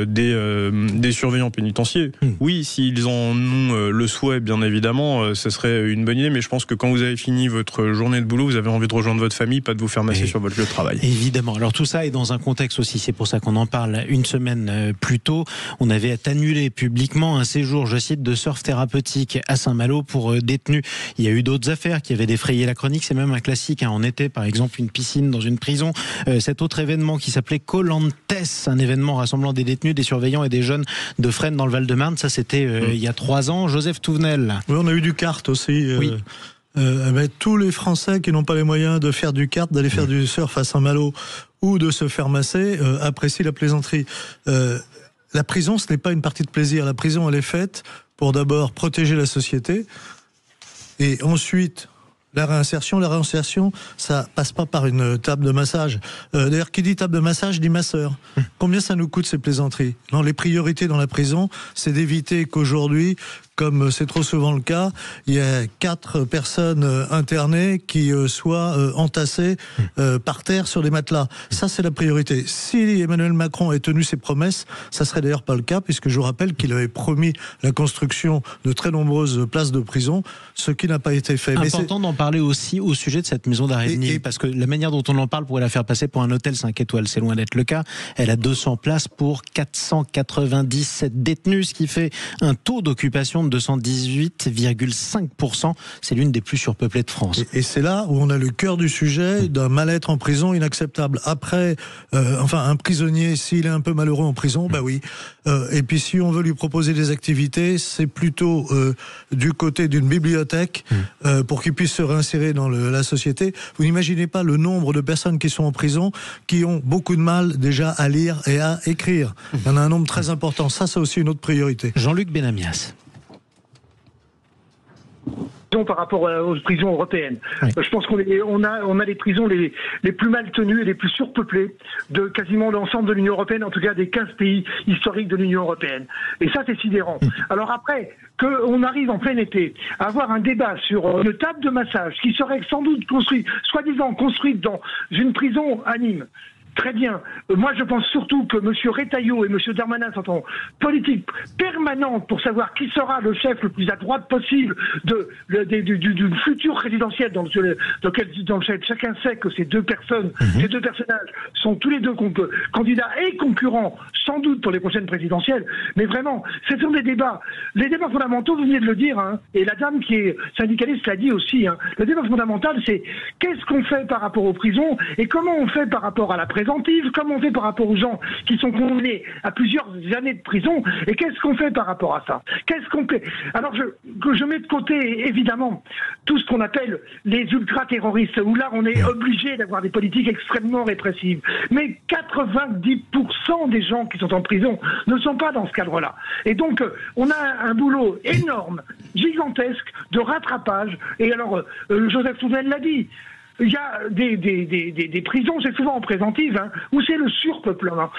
des surveillants pénitentiaires. Oui, s'ils en ont le souhait, bien évidemment, ce serait une bonne idée. Mais je pense que quand vous avez fini votre journée de boulot, vous avez envie de rejoindre votre famille, pas de vous faire masser sur votre lieu de travail. Évidemment. Alors tout ça est dans un contexte aussi. C'est pour ça qu'on en parle. Une semaine plus tôt, on avait annulé publiquement un séjour, je cite, de surf thérapeutique à Saint-Malo pour détenus. Il y a eu d'autres affaires qui avaient défrayé la chronique. C'est même un classique. En été, par exemple, une piscine dans une prison. Cet autre événement qui s'appelait Colantes, un événement rassemblant des détenus, des surveillants et des jeunes de Fresnes dans le Val-de-Marne. Ça, c'était il y a 3 ans. Joseph Touvenel. Oui, on a eu du kart aussi. Oui. Tous les Français qui n'ont pas les moyens de faire du kart, d'aller faire du surf à Saint-Malo ou de se faire masser, apprécient la plaisanterie. La prison, ce n'est pas une partie de plaisir. La prison, elle est faite pour d'abord protéger la société et ensuite la réinsertion, ça passe pas par une table de massage. D'ailleurs, qui dit table de massage dit masseur. Combien ça nous coûte ces plaisanteries ? Non, les priorités dans la prison, c'est d'éviter qu'aujourd'hui, comme c'est trop souvent le cas, il y a 4 personnes internées qui soient entassées par terre sur des matelas. Ça, c'est la priorité. Si Emmanuel Macron a tenu ses promesses, ça serait d'ailleurs pas le cas, puisque je vous rappelle qu'il avait promis la construction de très nombreuses places de prison, ce qui n'a pas été fait. Important d'en parler aussi au sujet de cette maison d'arrêt de Nîmes, parce que la manière dont on en parle pourrait la faire passer pour un hôtel 5 étoiles. C'est loin d'être le cas. Elle a 200 places pour 497 détenus, ce qui fait un taux d'occupation de 218,5%. C'est l'une des plus surpeuplées de France. Et c'est là où on a le cœur du sujet d'un mal-être en prison inacceptable. Après, un prisonnier, s'il est un peu malheureux en prison, oui. Et puis si on veut lui proposer des activités, c'est plutôt du côté d'une bibliothèque pour qu'il puisse se réinsérer dans la société. Vous n'imaginez pas le nombre de personnes qui sont en prison qui ont beaucoup de mal déjà à lire et à écrire. Il y en a un nombre très important. Ça, c'est aussi une autre priorité. Jean-Luc Benamias. Par rapport aux prisons européennes. Oui. Je pense qu'on a les prisons les plus mal tenues et les plus surpeuplées de quasiment l'ensemble de l'Union européenne, en tout cas des 15 pays historiques de l'Union européenne. Et ça, c'est sidérant. Alors après, qu'on arrive en plein été à avoir un débat sur une table de massage qui serait sans doute soi-disant construite dans une prison à Nîmes, Très bien. Moi, je pense surtout que M. Retailleau et M. Darmanin sont en politique permanente pour savoir qui sera le chef le plus à droite possible du futur présidentiel dans lequel chacun sait que ces deux personnages sont tous les deux candidats et concurrents, sans doute pour les prochaines présidentielles. Mais vraiment, ce sont des débats. Les débats fondamentaux, vous venez de le dire, hein, et la dame qui est syndicaliste l'a dit aussi. Hein, le débat fondamental, c'est qu'est-ce qu'on fait par rapport aux prisons et comment on fait par rapport à la préventive, comment on fait par rapport aux gens qui sont condamnés à plusieurs années de prison, et qu'est-ce qu'on fait par rapport à ça? Qu'est-ce qu'on fait? Alors je mets de côté évidemment tout ce qu'on appelle les ultra-terroristes, où là on est obligé d'avoir des politiques extrêmement répressives. Mais 90% des gens qui sont en prison ne sont pas dans ce cadre-là. Et donc on a un boulot énorme, gigantesque de rattrapage. Et alors Joseph Souvenel l'a dit. Il y a des prisons, c'est souvent en préventive, hein, où c'est le surpeuplement.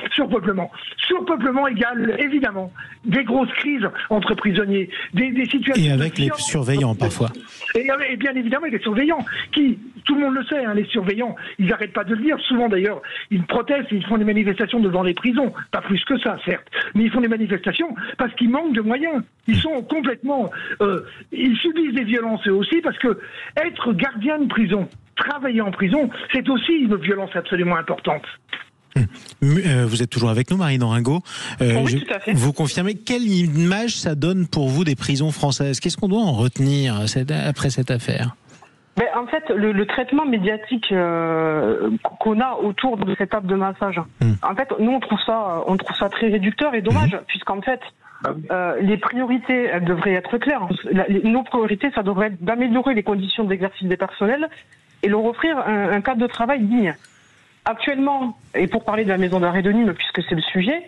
Surpeuplement égale, évidemment, des grosses crises entre prisonniers, des situations... Et avec les surveillants, parfois. Et bien évidemment, avec les surveillants, qui, tout le monde le sait, hein, les surveillants, ils n'arrêtent pas de le dire. Souvent, d'ailleurs, ils protestent, ils font des manifestations devant les prisons. Pas plus que ça, certes. Mais ils font des manifestations parce qu'ils manquent de moyens. Ils sont complètement... ils subissent des violences eux aussi, parce que être gardien de prison, travailler en prison, c'est aussi une violence absolument importante. Vous êtes toujours avec nous, Marine Oringot. Oui, tout à fait. Vous confirmez, quelle image ça donne pour vous des prisons françaises? Qu'est-ce qu'on doit en retenir après cette affaire? En fait, le traitement médiatique qu'on a autour de cette table de massage, en fait, nous on trouve ça très réducteur et dommage, puisqu'en fait, les priorités, elles devraient être claires. Nos priorités, ça devrait être d'améliorer les conditions d'exercice des personnels et leur offrir un cadre de travail digne. Actuellement, et pour parler de la maison d'arrêt de Nîmes, puisque c'est le sujet,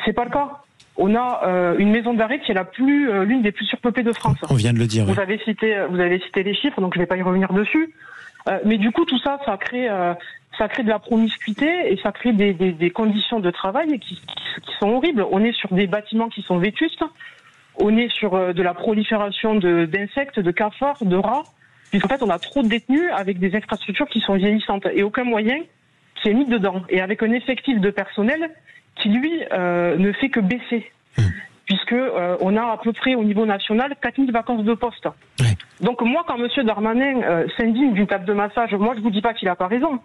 c'est pas le cas. On a une maison d'arrêt qui est l'une des plus surpeuplées de France. On vient de le dire. Vous avez cité les chiffres, donc je vais pas y revenir dessus. Mais du coup, tout ça, ça crée de la promiscuité et ça crée des conditions de travail qui sont horribles. On est sur des bâtiments qui sont vétustes. On est sur de la prolifération d'insectes, de cafards, de rats. Puisqu'en fait, on a trop de détenus avec des infrastructures qui sont vieillissantes et aucun moyen qui est mis dedans. Et avec un effectif de personnel qui, lui, ne fait que baisser. Puisque on a à peu près au niveau national 4000 vacances de poste. Donc moi, quand M. Darmanin s'indigne d'une table de massage, moi je vous dis pas qu'il a pas raison.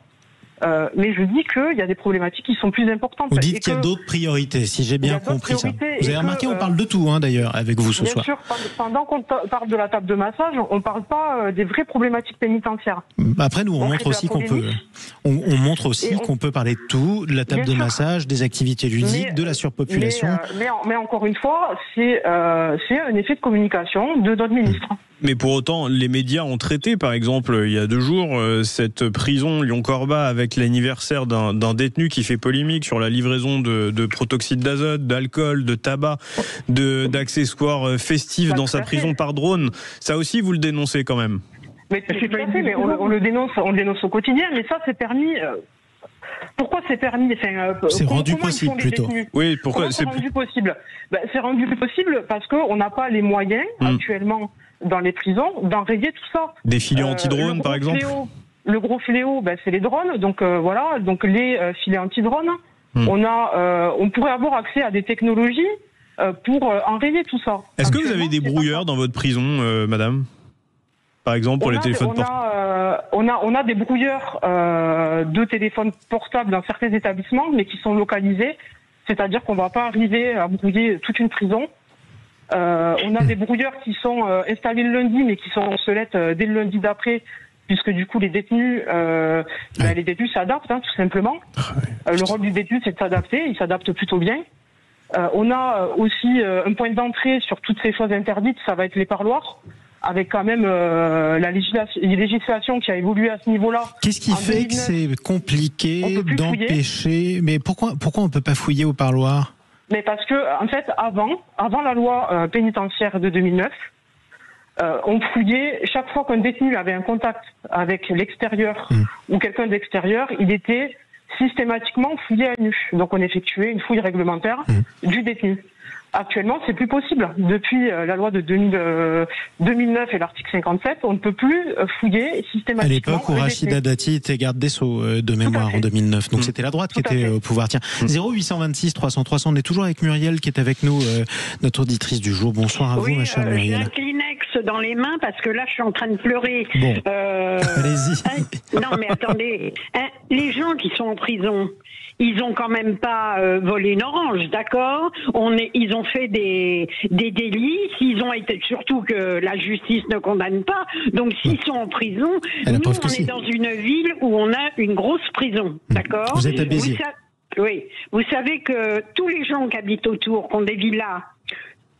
Mais je dis qu'il y a des problématiques qui sont plus importantes. Vous dites qu'il y a d'autres priorités, si j'ai bien compris ça. Vous avez remarqué, on parle de tout, hein, d'ailleurs, avec vous ce soir. Bien sûr, pendant qu'on parle de la table de massage, on ne parle pas des vraies problématiques pénitentiaires. Après, nous, on montre aussi qu'on peut. On montre aussi qu'on peut parler de tout, de la table de massage, des activités ludiques, de la surpopulation. Mais encore une fois, c'est un effet de communication de notre ministre. Mais pour autant, les médias ont traité, par exemple, il y a 2 jours, cette prison Lyon-Corba avec l'anniversaire d'un détenu qui fait polémique sur la livraison de protoxyde d'azote, d'alcool, de tabac, d'accessoires festifs dans sa prison par drone. Ça aussi, vous le dénoncez quand même. Mais on le dénonce au quotidien, mais ça, c'est permis... Pourquoi c'est permis? C'est rendu possible plutôt. Oui, pourquoi c'est rendu possible? C'est rendu possible parce qu'on n'a pas les moyens actuellement dans les prisons d'enrayer tout ça. Des filets anti-drones, par exemple. Le gros fléau, c'est les drones. Donc voilà, donc les filets anti-drones. On pourrait avoir accès à des technologies pour enrayer tout ça. Est-ce que vous avez des brouilleurs dans votre prison, madame? Par exemple, pour les téléphones portables. On a des brouilleurs de téléphones portables dans certains établissements, mais qui sont localisés. C'est-à-dire qu'on ne va pas arriver à brouiller toute une prison. On a des brouilleurs qui sont installés le lundi, mais qui sont obsolètes dès le lundi d'après, puisque du coup les détenus s'adaptent, tout simplement. Le rôle du détenu, c'est de s'adapter. Il s'adapte plutôt bien. On a aussi un point d'entrée sur toutes ces choses interdites, ça va être les parloirs, avec quand même la législation qui a évolué à ce niveau-là. Qu'est-ce qui fait que c'est compliqué d'empêcher? Mais pourquoi on ne peut pas fouiller au parloir? Mais parce que, en fait, avant la loi pénitentiaire de 2009, on fouillait, chaque fois qu'un détenu avait un contact avec l'extérieur ou quelqu'un d'extérieur, il était systématiquement fouillé à nu. Donc on effectuait une fouille réglementaire du détenu. Actuellement, c'est plus possible. Depuis la loi de 2009 et l'article 57, on ne peut plus fouiller systématiquement. À l'époque où Rachida Dati était garde des Sceaux de mémoire en 2009. Donc c'était la droite qui était au pouvoir. Tiens, 0826 300 300. On est toujours avec Muriel qui est avec nous, notre auditrice du jour. Bonsoir à vous, ma chère Muriel. J'ai un Kleenex dans les mains parce que là, je suis en train de pleurer. Bon, allez-y. Non, mais attendez. Les gens qui sont en prison, ils ont quand même pas volé une orange, d'accord ? Ils ont fait des délits. Ils ont été, surtout que la justice ne condamne pas. Donc s'ils sont en prison, nous on est dans une ville où on a une grosse prison, d'accord ? Vous êtes à Béziers. Oui. Vous savez que tous les gens qui habitent autour, qui ont des villas,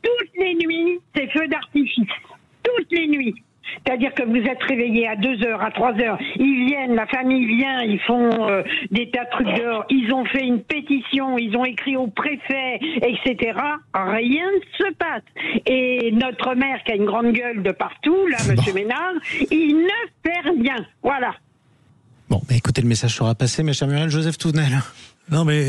toutes les nuits, c'est feu d'artifice. Toutes les nuits. C'est-à-dire que vous êtes réveillés à 2h, à 3h, ils viennent, la famille vient, ils font des tas de trucs dehors, ils ont fait une pétition, ils ont écrit au préfet, etc. Rien ne se passe. Et notre maire, qui a une grande gueule de partout, là, Monsieur Ménard, il ne fait rien. Voilà. Bon, bah écoutez, le message sera passé, ma chère Muriel. Joseph Touvenel. Non, mais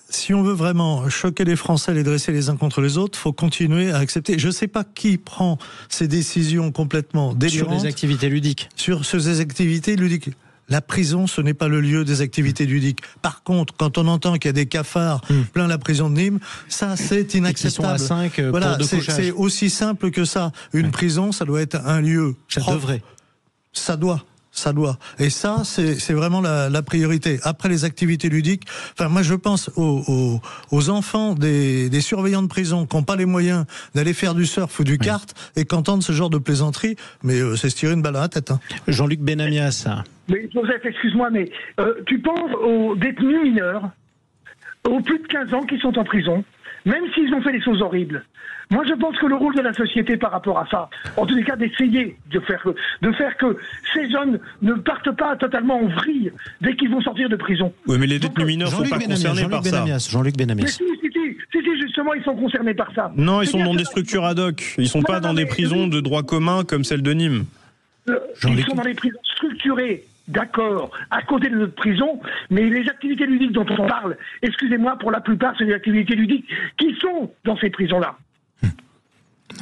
si on veut vraiment choquer les Français, les dresser les uns contre les autres, faut continuer à accepter. Je ne sais pas qui prend ces décisions complètement délirantes. Sur les activités ludiques. Sur ces activités ludiques. La prison, ce n'est pas le lieu des activités ludiques. Par contre, quand on entend qu'il y a des cafards plein la prison de Nîmes, ça c'est inacceptable. Ils sont à 5 voilà, pour 2 couchages. C'est aussi simple que ça. Une prison, ça doit être un lieu. Ça devrait. Ça doit. Et ça, c'est vraiment la priorité. Après les activités ludiques, enfin, moi, je pense aux enfants des surveillants de prison qui n'ont pas les moyens d'aller faire du surf ou du kart et qui entendent ce genre de plaisanterie, mais c'est se tirer une balle à la tête. Hein. Jean-Luc Benamias. Mais Joseph, excuse-moi, mais tu penses aux détenus mineurs, aux plus de 15 ans qui sont en prison, même s'ils ont fait des choses horribles. Moi, je pense que le rôle de la société par rapport à ça, en tous les cas, d'essayer de faire que ces jeunes ne partent pas totalement en vrille dès qu'ils vont sortir de prison. Oui, mais les détenus mineurs ne sont pas concernés par ça. Jean-Luc Benamias. Si, justement, ils sont concernés par ça. Non, ils sont dans des structures ad hoc. Ils ne sont pas dans des prisons de droit commun comme celle de Nîmes. Ils sont dans des prisons structurées. D'accord, à côté de notre prison, mais les activités ludiques dont on parle, excusez-moi, pour la plupart, c'est des activités ludiques qui sont dans ces prisons-là.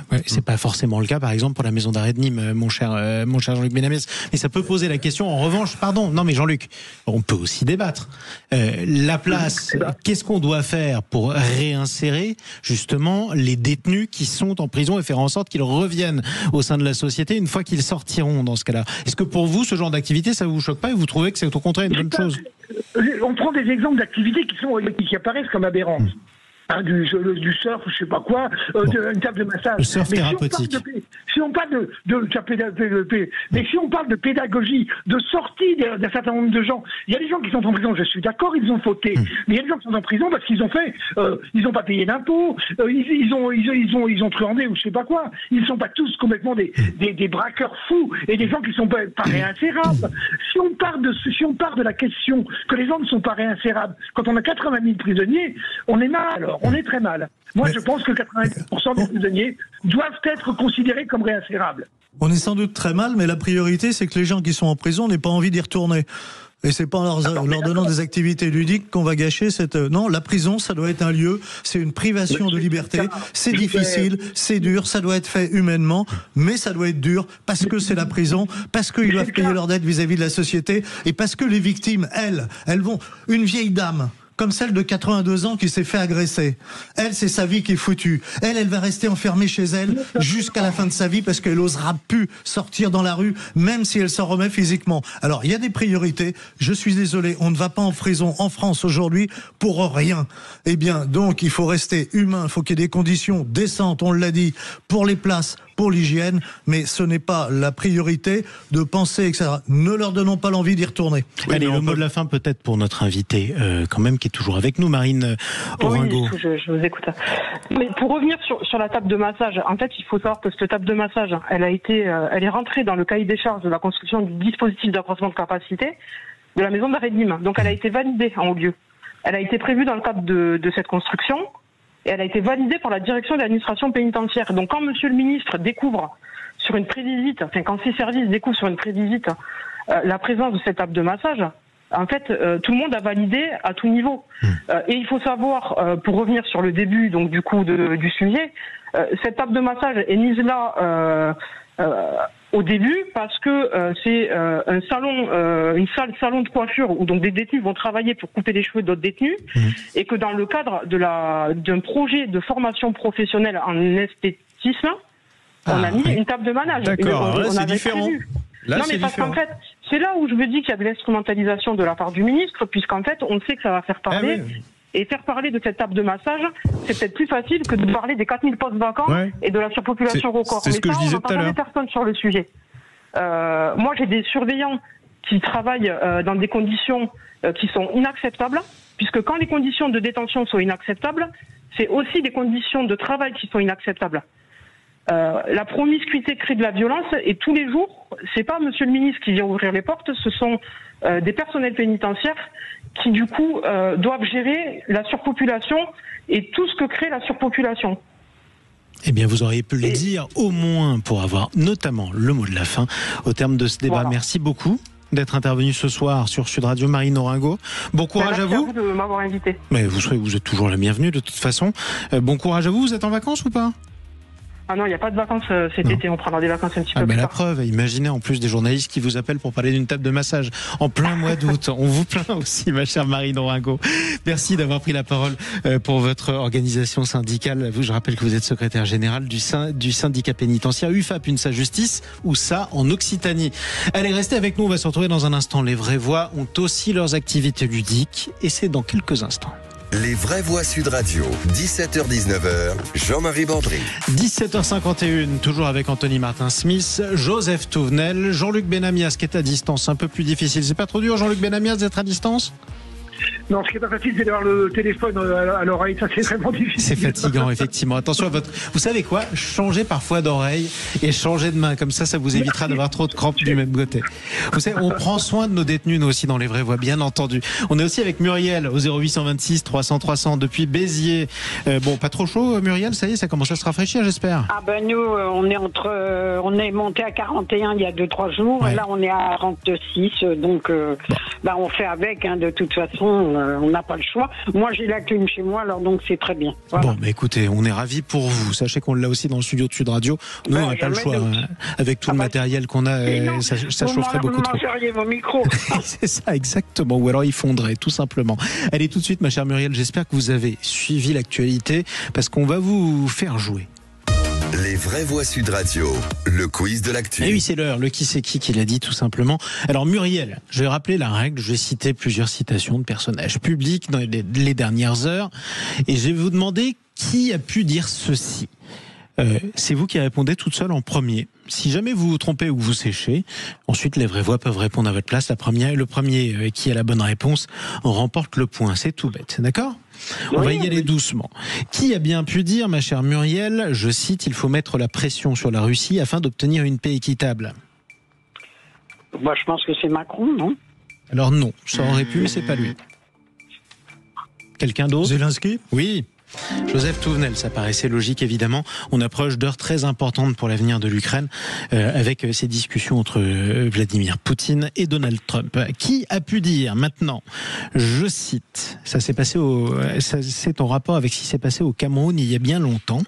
Ouais, c'est pas forcément le cas, par exemple, pour la maison d'arrêt de Nîmes, mon cher Jean-Luc Benamias. Mais ça peut poser la question. En revanche, non, mais Jean-Luc, on peut aussi débattre. La place, qu'est-ce qu'on doit faire pour réinsérer justement les détenus qui sont en prison et faire en sorte qu'ils reviennent au sein de la société une fois qu'ils sortiront dans ce cas-là? Est-ce que pour vous, ce genre d'activité, ça vous choque pas et vous trouvez que c'est au contraire une bonne chose? On prend des exemples d'activités qui apparaissent comme aberrantes. Du surf, je sais pas quoi, une table de massage. Le surf thérapeutique. Si on parle mais si on parle de pédagogie, de sortie d'un certain nombre de gens, il y a des gens qui sont en prison, je suis d'accord, ils ont fauté, mais il y a des gens qui sont en prison parce qu'ils ont fait, ils n'ont pas payé d'impôts, ils ont truandé ou je sais pas quoi. Ils ne sont pas tous complètement des braqueurs fous et des gens qui sont pas réinsérables. Si on part de la question que les gens ne sont pas réinsérables, quand on a 80 000 prisonniers, on est mal alors. On est très mal. Moi, je pense que 90% des prisonniers doivent être considérés comme réinsérables. On est sans doute très mal, mais la priorité, c'est que les gens qui sont en prison n'aient pas envie d'y retourner. Et c'est pas en leur donnant des activités ludiques qu'on va gâcher cette... Non, la prison, ça doit être un lieu, c'est une privation de liberté, c'est difficile, c'est dur, ça doit être fait humainement, mais ça doit être dur parce que c'est la prison, parce qu'ils doivent payer leurs dettes vis-à-vis de la société, et parce que les victimes, elles vont... Une vieille dame comme celle de 82 ans qui s'est fait agresser. Elle, c'est sa vie qui est foutue. Elle va rester enfermée chez elle jusqu'à la fin de sa vie parce qu'elle n'osera plus sortir dans la rue, même si elle s'en remet physiquement. Alors, il y a des priorités. Je suis désolé, on ne va pas en prison en France aujourd'hui pour rien. Eh bien, donc, il faut rester humain. Il faut qu'il y ait des conditions décentes, on l'a dit, pour les places, pour l'hygiène, mais ce n'est pas la priorité de penser, etc. Ne leur donnons pas l'envie d'y retourner. Allez, le mot de la fin peut-être pour notre invité, quand même, qui est toujours avec nous, Marine Oringo. Oui, je vous écoute. Mais pour revenir sur la table de massage, en fait, il faut savoir que cette table de massage, elle est rentrée dans le cahier des charges de la construction du dispositif d'accroissement de capacité de la maison d'arrêt de Nîmes. Donc, elle a été validée en haut lieu. Elle a été prévue dans le cadre de cette construction. Et elle a été validée par la direction de l'administration pénitentiaire. Donc quand monsieur le ministre découvre sur une prévisite, quand ses services découvrent sur une prévisite la présence de cette table de massage, en fait, tout le monde a validé à tout niveau. Et il faut savoir, pour revenir sur le début, donc du coup du sujet, cette table de massage est mise là au début parce que c'est un salon, une salle salon de coiffure où donc des détenus vont travailler pour couper les cheveux d'autres détenus, et que dans le cadre d'un projet de formation professionnelle en esthétisme, on a mis une table de massage. D'accord, là c'est différent. Là, non mais parce qu'en fait, c'est là où je me dis qu'il y a de l'instrumentalisation de la part du ministre, puisqu'en fait, on sait que ça va faire parler. Ah oui. Et faire parler de cette table de massage, c'est peut-être plus facile que de parler des 4000 postes vacants et de la surpopulation record. C'est ce que je disais tout à l'heure. Personne sur le sujet. Moi, j'ai des surveillants qui travaillent dans des conditions qui sont inacceptables, puisque quand les conditions de détention sont inacceptables, c'est aussi des conditions de travail qui sont inacceptables. La promiscuité crée de la violence, et tous les jours, c'est pas Monsieur le ministre qui vient ouvrir les portes, ce sont des personnels pénitentiaires qui du coup doivent gérer la surpopulation et tout ce que crée la surpopulation. Eh bien, vous auriez pu le dire au moins pour avoir notamment le mot de la fin au terme de ce débat. Voilà. Merci beaucoup d'être intervenu ce soir sur Sud Radio, Marine Oringo. Bon courage à vous. Merci à vous de m'avoir invité. Mais vous êtes toujours la bienvenue de toute façon. Bon courage à vous. Vous êtes en vacances ou pas ? Ah non, il n'y a pas de vacances cet été, on prendra des vacances un petit peu plus la tard. preuve, imaginez en plus des journalistes qui vous appellent pour parler d'une table de massage en plein mois d'août. On vous plaint aussi, ma chère Marine Oringo. Merci d'avoir pris la parole pour votre organisation syndicale. Je rappelle que vous êtes secrétaire générale du syndicat pénitentiaire UFAP, UNSA Justice, ou ça en Occitanie. Allez, restez avec nous, on va se retrouver dans un instant. Les vraies voix ont aussi leurs activités ludiques, et c'est dans quelques instants. Les vraies voix Sud Radio, 17h-19h, Jean-Marie Bandry. 17h51, toujours avec Anthony Martin-Smith, Joseph Touvenel, Jean-Luc Benamias qui est à distance, un peu plus difficile. C'est pas trop dur, Jean-Luc Benamias, d'être à distance ? Non, ce qui est pas facile, c'est d'avoir le téléphone à l'oreille. Ça, c'est vraiment difficile. C'est fatigant, effectivement. Attention à votre... Vous savez quoi ? Changez parfois d'oreille et changez de main. Comme ça vous évitera d'avoir trop de crampes du même côté. Vous savez, on prend soin de nos détenus, nous aussi, dans les vraies voix, bien entendu. On est aussi avec Muriel au 0826 300 300 depuis Béziers. Bon, pas trop chaud, Muriel, ça y est, ça commence à se rafraîchir, j'espère. Ah ben nous, on est monté à 41 il y a 2-3 jours. Ouais. Là, on est à 46. Donc, on fait avec, de toute façon. On n'a pas le choix. Moi, j'ai la clim chez moi, alors donc c'est très bien. Voilà. Bon, écoutez, on est ravis pour vous. Sachez qu'on l'a aussi dans le studio de Sud Radio. Nous, on n'a pas le choix. Avec tout le matériel qu'on a, ça chaufferait beaucoup trop. Mon micro. C'est ça, exactement. Ou alors il fondrait, tout simplement. Allez, tout de suite, ma chère Muriel, j'espère que vous avez suivi l'actualité, parce qu'on va vous faire jouer. Les vraies voix Sud Radio, le quiz de l'actu. Et oui, c'est l'heure, le qui c'est qui l'a dit tout simplement. Alors Muriel, je vais rappeler la règle, je vais citer plusieurs citations de personnages publics dans les dernières heures, et je vais vous demander qui a pu dire ceci. C'est vous qui répondez toute seule en premier. Si jamais vous vous trompez ou vous séchez, ensuite les vraies voix peuvent répondre à votre place. Le premier qui a la bonne réponse remporte le point. C'est tout bête, d'accord ? On va y aller doucement. Qui a bien pu dire, ma chère Muriel, je cite, il faut mettre la pression sur la Russie afin d'obtenir une paix équitable ? Moi, je pense que c'est Macron, non ? Alors non, ça aurait pu, mais c'est pas lui. Quelqu'un d'autre ? Zelensky ? Oui. Joseph Touvenel, ça paraissait logique évidemment. On approche d'heures très importantes pour l'avenir de l'Ukraine avec ces discussions entre Vladimir Poutine et Donald Trump. Qui a pu dire maintenant, je cite, c'est en rapport avec ce qui s'est passé au Cameroun il y a bien longtemps.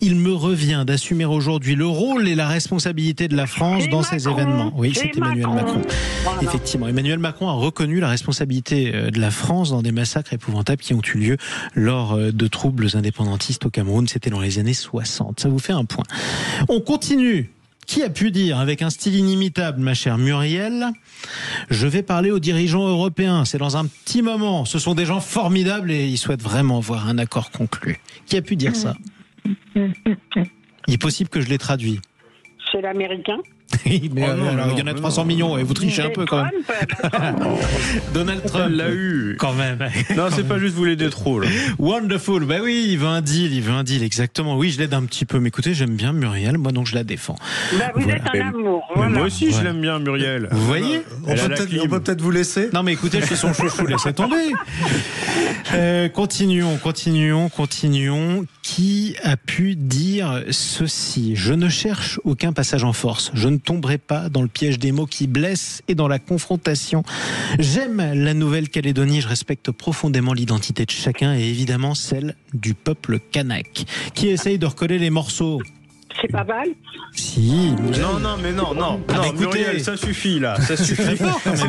Il me revient d'assumer aujourd'hui le rôle et la responsabilité de la France dans ces événements. Oui, c'est Emmanuel Macron. Voilà. Effectivement, Emmanuel Macron a reconnu la responsabilité de la France dans des massacres épouvantables qui ont eu lieu lors de troubles indépendantistes au Cameroun, c'était dans les années 60. Ça vous fait un point. On continue. Qui a pu dire, avec un style inimitable, ma chère Muriel, je vais parler aux dirigeants européens, c'est dans un petit moment, ce sont des gens formidables et ils souhaitent vraiment voir un accord conclu. Qui a pu dire ça ? Il est possible que je l'ai traduit. C'est l'américain ? Mais alors, il y en a 300 millions et vous trichez un peu quand même. Donald Trump l'a eu quand même. Non, c'est pas juste vous l'aider trop là. Wonderful, bah oui, il veut un deal, exactement. Oui, je l'aide un petit peu, mais écoutez, j'aime bien Muriel, moi donc je la défends. Bah, vous êtes un amour. Voilà. Moi aussi, je l'aime bien Muriel. Vous voyez ? On peut peut-être vous laisser. Non, mais écoutez, je suis son chouchou, laissez tomber. Continuons. Qui a pu dire ceci ? Je ne cherche aucun passage en force. Je ne ne tomberez pas dans le piège des mots qui blessent et dans la confrontation. J'aime la Nouvelle-Calédonie, je respecte profondément l'identité de chacun et évidemment celle du peuple kanak. Qui essaye de recoller les morceaux? C'est pas mal. Si. Non, Muriel, ça suffit là. Ça suffit.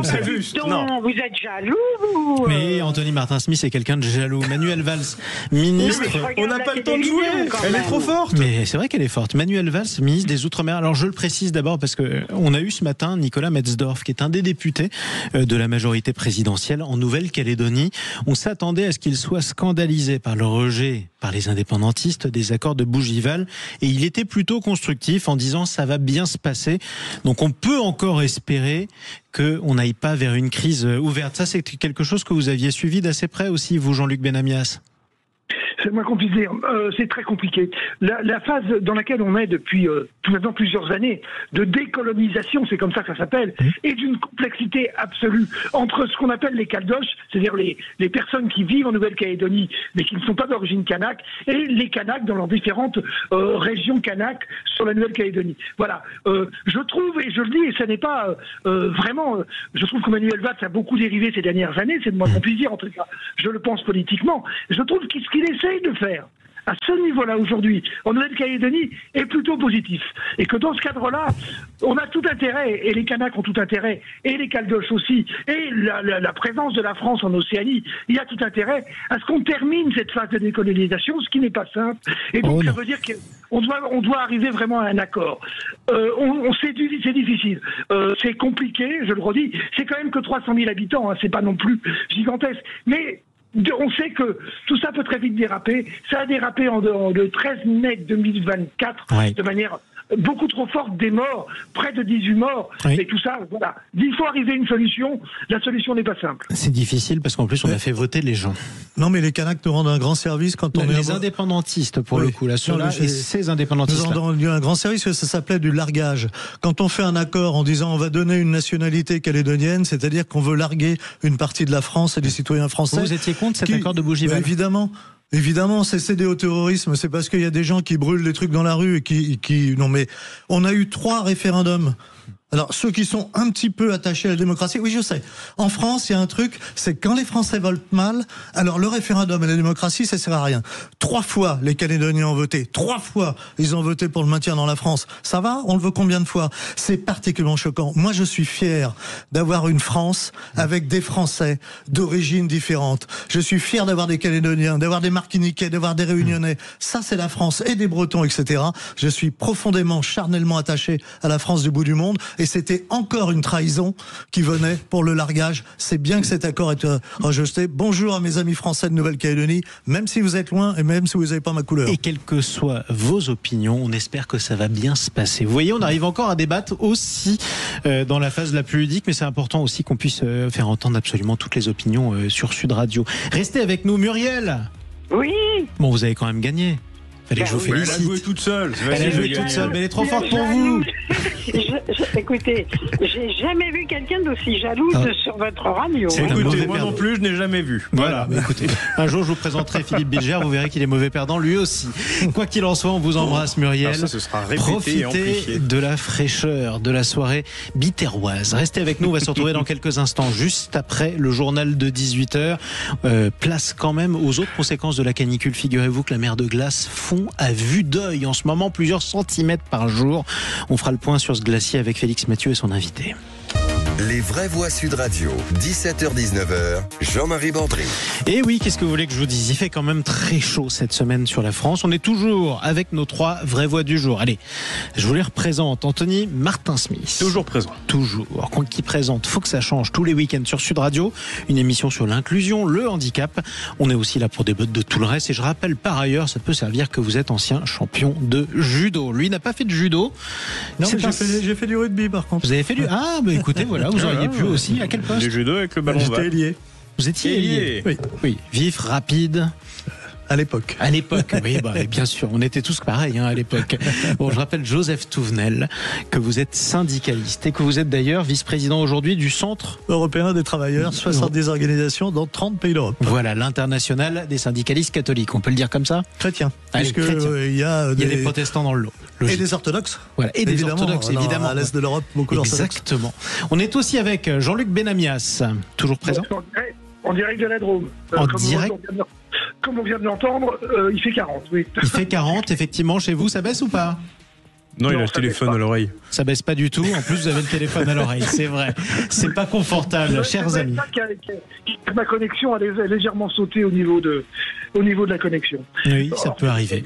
C'est juste. Non, vous êtes jaloux, vous. Mais Anthony Martin-Smith est quelqu'un de jaloux. Manuel Valls, ministre. On n'a pas le temps de jouer. Elle est trop forte. Mais c'est vrai qu'elle est forte. Manuel Valls, ministre des Outre-mer. Alors je le précise d'abord parce que on a eu ce matin Nicolas Metzdorf, qui est un des députés de la majorité présidentielle en Nouvelle-Calédonie. On s'attendait à ce qu'il soit scandalisé par le rejet par les indépendantistes des accords de Bougival, et il était plutôt constructif en disant ça va bien se passer. Donc on peut encore espérer qu'on n'aille pas vers une crise ouverte. Ça, c'est quelque chose que vous aviez suivi d'assez près aussi, vous, Jean-Luc Benamias. C'est moins qu'on puisse dire. C'est très compliqué. La phase dans laquelle on est depuis maintenant plusieurs années de décolonisation, c'est comme ça que ça s'appelle, est d'une complexité absolue entre ce qu'on appelle les caldoches, c'est-à-dire les personnes qui vivent en Nouvelle-Calédonie mais qui ne sont pas d'origine kanak, et les kanaks dans leurs différentes régions kanak sur la Nouvelle-Calédonie. Voilà. Je trouve, et je le dis, et ça n'est pas vraiment... je trouve que Manuel Valls a beaucoup dérivé ces dernières années, c'est de moins qu'on puisse dire, en tout cas, je le pense politiquement. Je trouve ce qu'il essaie de faire à ce niveau-là aujourd'hui en Nouvelle-Calédonie est plutôt positif, et que dans ce cadre-là on a tout intérêt, et les Kanaks ont tout intérêt, et les Caldoches aussi, et la présence de la France en Océanie, il y a tout intérêt à ce qu'on termine cette phase de décolonisation, ce qui n'est pas simple, et donc ça veut dire qu'on doit arriver vraiment à un accord. C'est difficile, c'est compliqué, je le redis, c'est quand même que 300 000 habitants, hein, c'est pas non plus gigantesque, mais on sait que tout ça peut très vite déraper. Ça a dérapé le 13 mai 2024 de manière beaucoup trop forte, des morts, près de 18 morts, et tout ça, voilà. Il faut arriver à une solution, la solution n'est pas simple. C'est difficile parce qu'en plus on a fait voter les gens. Non mais les Kanaks nous rendent un grand service quand on est... Les indépendantistes pour le coup, là, ceux-là, et ces indépendantistes nous rendent un grand service, parce que ça s'appelait du largage. Quand on fait un accord en disant on va donner une nationalité calédonienne, c'est-à-dire qu'on veut larguer une partie de la France et des citoyens français. Vous étiez contre cet accord de Bougival? Évidemment, c'est céder au terrorisme. C'est parce qu'il y a des gens qui brûlent des trucs dans la rue et qui... Non mais, on a eu 3 référendums. Alors, ceux qui sont un petit peu attachés à la démocratie, oui, je sais. En France, il y a un truc, c'est que quand les Français votent mal, alors le référendum et la démocratie, ça sert à rien. 3 fois, les Calédoniens ont voté. 3 fois, ils ont voté pour le maintien dans la France. Ça va? On le veut combien de fois? C'est particulièrement choquant. Moi, je suis fier d'avoir une France avec des Français d'origines différentes. Je suis fier d'avoir des Calédoniens, d'avoir des Martiniquais, d'avoir des Réunionnais. Ça, c'est la France, et des Bretons, etc. Je suis profondément, charnellement attaché à la France du bout du monde. Et c'était encore une trahison qui venait pour le largage. C'est bien que cet accord ait été rejeté. Bonjour à mes amis français de Nouvelle-Calédonie, même si vous êtes loin et même si vous n'avez pas ma couleur. Et quelles que soient vos opinions, on espère que ça va bien se passer. Vous voyez, on arrive encore à débattre aussi dans la phase la plus ludique, mais c'est important aussi qu'on puisse faire entendre absolument toutes les opinions sur Sud Radio. Restez avec nous, Muriel. Oui. Bon, vous avez quand même gagné. Fallait que je vous félicite. Elle a joué toute seule. Elle a joué toute seule, mais elle est trop forte pour vous. Écoutez, j'ai jamais vu quelqu'un d'aussi jaloux sur votre radio. Écoutez, moi non plus, je n'ai jamais vu. Voilà. Écoutez, un jour je vous présenterai Philippe Bilger, vous verrez qu'il est mauvais perdant lui aussi. Quoi qu'il en soit, on vous embrasse, Muriel. Alors ça, ce sera répété Profitez et amplifié de la fraîcheur de la soirée bitéroise. Restez avec nous, on va se retrouver dans quelques instants, juste après le journal de 18h. Place quand même aux autres conséquences de la canicule. Figurez-vous que la mer de glace fond à vue d'œil en ce moment, plusieurs centimètres par jour. On fera le point sur ce glacier avec Félix Mathieu et son invité. Les vraies voix Sud Radio, 17h-19h, Jean-Marie Bandry. Et oui, qu'est-ce que vous voulez que je vous dise? Il fait quand même très chaud cette semaine sur la France. On est toujours avec nos 3 vraies voix du jour. Allez, je vous les représente. Anthony Martin-Smith. Toujours présent. Toujours. Qui présente Faut que ça change tous les week-ends sur Sud Radio. Une émission sur l'inclusion, le handicap. On est aussi là pour débattre de tout le reste. Et je rappelle par ailleurs, ça peut servir que vous êtes ancien champion de judo. Lui n'a pas fait de judo. Non, j'ai fait du rugby par contre. Vous avez fait du... Ah, bah écoutez, voilà. Vous auriez pu aussi. À quel poste? Du judo avec le ballon. J'étais ailier. Vous étiez ailier? Oui. Vif, rapide. À l'époque. À l'époque, oui, bien sûr, on était tous pareils à l'époque. Bon, je rappelle Joseph Touvenel, que vous êtes syndicaliste et que vous êtes d'ailleurs vice-président aujourd'hui du Centre européen des travailleurs, 70 organisations dans 30 pays d'Europe. Voilà, l'international des syndicalistes catholiques, on peut le dire comme ça ? Chrétiens. Allez, puisque il y a des protestants dans le lot. Logique. Et des orthodoxes. Voilà, et des orthodoxes, évidemment. À l'est de l'Europe, beaucoup d'orthodoxes. Exactement. On est aussi avec Jean-Luc Benamias, toujours présent. En direct de la Drôme. Comme on vient de l'entendre, il fait 40, oui. Il fait 40, effectivement. Chez vous, ça baisse ou pas ? Non, il a le téléphone à l'oreille. Ça baisse pas du tout. En plus, vous avez le téléphone à l'oreille. C'est vrai. C'est pas confortable, chers amis. Ma connexion a légèrement sauté au niveau de la connexion. Oui, ça peut arriver.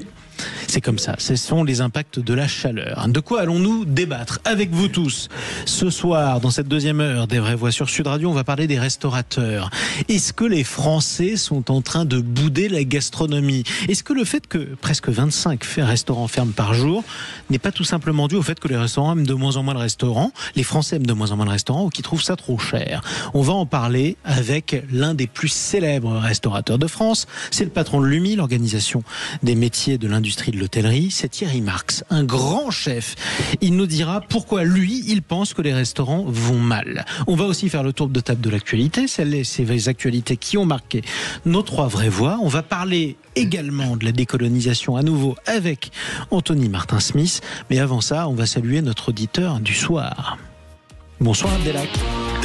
C'est comme ça, ce sont les impacts de la chaleur. De quoi allons-nous débattre avec vous tous ? Ce soir, dans cette deuxième heure des Vraies Voix sur Sud Radio, on va parler des restaurateurs. Est-ce que les Français sont en train de bouder la gastronomie ? Est-ce que le fait que presque 25 restaurants ferment par jour n'est pas tout simplement dû au fait que les restaurants aiment de moins en moins le restaurant, les Français aiment de moins en moins le restaurant ou qu'ils trouvent ça trop cher ? On va en parler avec l'un des plus célèbres restaurateurs de France. C'est le patron de l'UMI, l'organisation des métiers de l'industrie de l'hôtellerie, c'est Thierry Marx, un grand chef. Il nous dira pourquoi lui, il pense que les restaurants vont mal. On va aussi faire le tour de table de l'actualité, ces actualités qui ont marqué nos 3 vraies voix. On va parler également de la décolonisation à nouveau avec Anthony Martin-Smith. Mais avant ça, on va saluer notre auditeur du soir. Bonsoir Abdelak.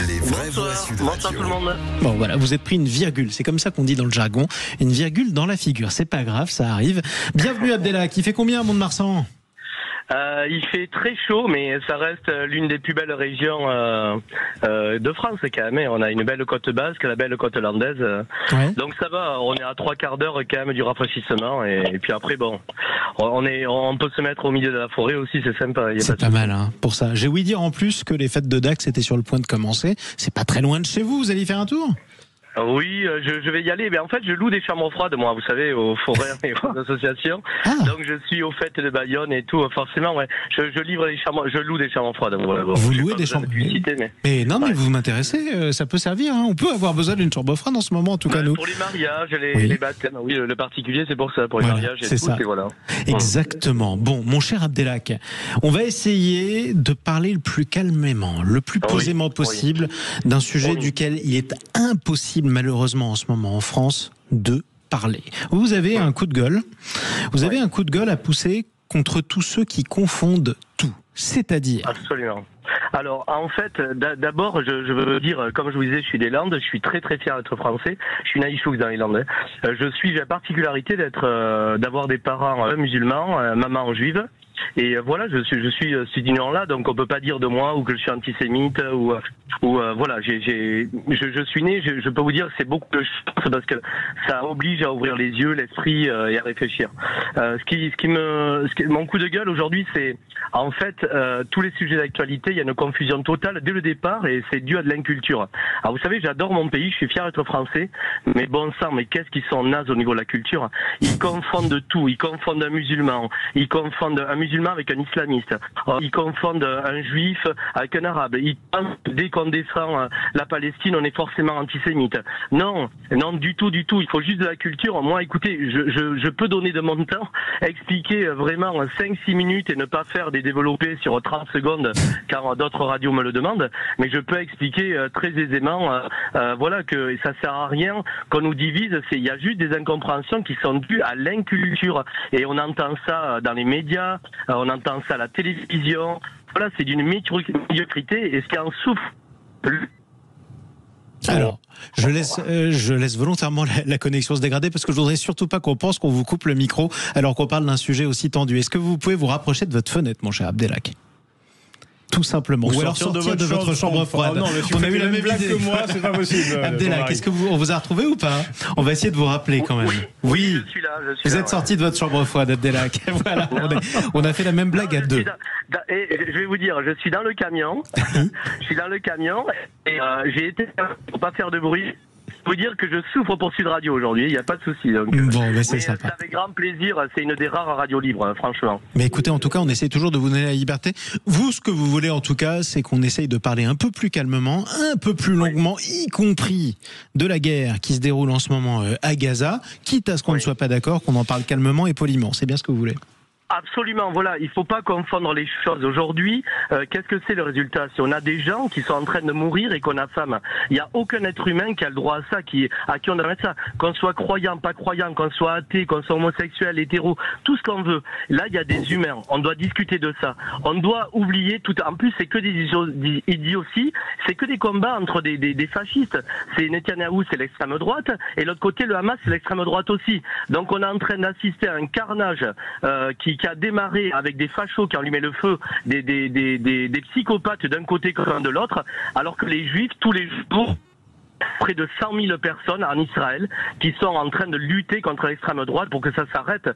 Les Vraies Voix Sud Radio. Bonsoir tout le monde. Bon voilà, vous êtes pris une virgule, c'est comme ça qu'on dit dans le jargon, une virgule dans la figure, c'est pas grave, ça arrive. Bienvenue Abdelak, il fait combien à Mont-de-Marsan ? Il fait très chaud, mais ça reste l'une des plus belles régions de France quand même. On a une belle côte basque, la belle côte landaise. Ouais. Donc ça va, on est à 3 quarts d'heure quand même du rafraîchissement. Et puis après, bon, on peut se mettre au milieu de la forêt aussi, c'est sympa. C'est pas mal pour ça. J'ai ouï dire en plus que les fêtes de Dax étaient sur le point de commencer. C'est pas très loin de chez vous, vous allez y faire un tour ? Oui, je vais y aller. Mais en fait, je loue des chambres froides, moi, vous savez, aux forêts et aux associations. Donc, je suis aux fêtes de Bayonne et tout. Forcément, ouais. Je livre des chambres, je loue des chambres froides. Voilà, bon, vous louez des chambres froides mais non, mais vous m'intéressez. Ça peut servir. On peut avoir besoin d'une chambre froide en ce moment, en tout cas nous. Pour les mariages, les baptêmes. Oui, le particulier, c'est pour ça, pour les mariages. C'est tout, ça. Et voilà. Exactement. Bon, mon cher Abdelak, on va essayer de parler le plus calmement, le plus posément possible d'un sujet duquel il est impossible, malheureusement, en ce moment en France, de parler. Vous avez un coup de gueule. Vous avez un coup de gueule à pousser contre tous ceux qui confondent tout. C'est-à-dire... Absolument. Alors, en fait, d'abord, je veux dire, comme je vous disais, je suis des Landes, je suis très très fier d'être français. Je suis naïchouk dans les Landes. J'ai la particularité d'avoir des parents musulmans, maman juive. Et voilà, je suis d'union-là, donc on peut pas dire de moi ou que je suis antisémite ou voilà, je suis né, je peux vous dire c'est beaucoup de chance parce que ça oblige à ouvrir les yeux, l'esprit et à réfléchir. Mon coup de gueule aujourd'hui, c'est en fait tous les sujets d'actualité, il y a une confusion totale dès le départ et c'est dû à de l'inculture. Alors vous savez, j'adore mon pays, je suis fier d'être français, mais bon sang, mais qu'est-ce qu'ils sont nazes au niveau de la culture. Ils confondent tout, ils confondent un musulman, ils confondent un musulman avec un islamiste, ils confondent un juif avec un arabe, ils pensent que dès qu'on descend la Palestine, on est forcément antisémite. Non, du tout, il faut juste de la culture. Moi, écoutez, je peux donner de mon temps, expliquer vraiment 5-6 minutes et ne pas faire des développés sur 30 secondes, car d'autres radios me le demandent, mais je peux expliquer très aisément, voilà, que ça sert à rien qu'on nous divise, il y a juste des incompréhensions qui sont dues à l'inculture, et on entend ça dans les médias, on entend ça à la télévision, voilà, c'est d'une médiocrité, et ce qui en souffre. Alors, je laisse volontairement la connexion se dégrader parce que je voudrais surtout pas qu'on pense qu'on vous coupe le micro alors qu'on parle d'un sujet aussi tendu. Est-ce que vous pouvez vous rapprocher de votre fenêtre, mon cher Abdelak ? Tout simplement. Ou alors sortir de votre chambre froide. Oh non, mais si on a eu la même blague que moi, c'est pas possible. Abdelak, est-ce on vous a retrouvé ou pas ? On va essayer de vous rappeler quand même. Oui. Je suis là. Vous êtes sorti de votre chambre froide, Abdelak. Voilà, on a fait la même blague à deux. Et je vais vous dire, je suis dans le camion. Et j'ai été, pour pas faire de bruit, vous dire que je souffre pour Sud Radio aujourd'hui, il n'y a pas de souci. Donc, bon, mais c'est sympa. Avec grand plaisir, c'est une des rares radios libres, franchement. Mais écoutez, en tout cas, on essaie toujours de vous donner la liberté. Vous, ce que vous voulez, en tout cas, c'est qu'on essaye de parler un peu plus calmement, un peu plus longuement, y compris de la guerre qui se déroule en ce moment à Gaza, quitte à ce qu'on ne soit pas d'accord, qu'on en parle calmement et poliment. C'est bien ce que vous voulez. Absolument, voilà, il faut pas confondre les choses. Aujourd'hui, qu'est-ce que c'est le résultat? Si on a des gens qui sont en train de mourir et qu'on a faim, il n'y a aucun être humain qui a le droit à ça, à qui on doit mettre ça. Qu'on soit croyant, pas croyant, qu'on soit athée, qu'on soit homosexuel, hétéro, tout ce qu'on veut. Là, il y a des humains. On doit discuter de ça. On doit oublier tout. En plus, c'est que des idioties, c'est que des combats entre des fascistes. C'est Netanyahou, c'est l'extrême droite, et l'autre côté, le Hamas, c'est l'extrême droite aussi. Donc, on est en train d'assister à un carnage qui a démarré avec des fachos qui ont allumé le feu, des psychopathes d'un côté comme de l'autre, alors que les juifs, tous les jours, près de 100 000 personnes en Israël qui sont en train de lutter contre l'extrême droite pour que ça s'arrête,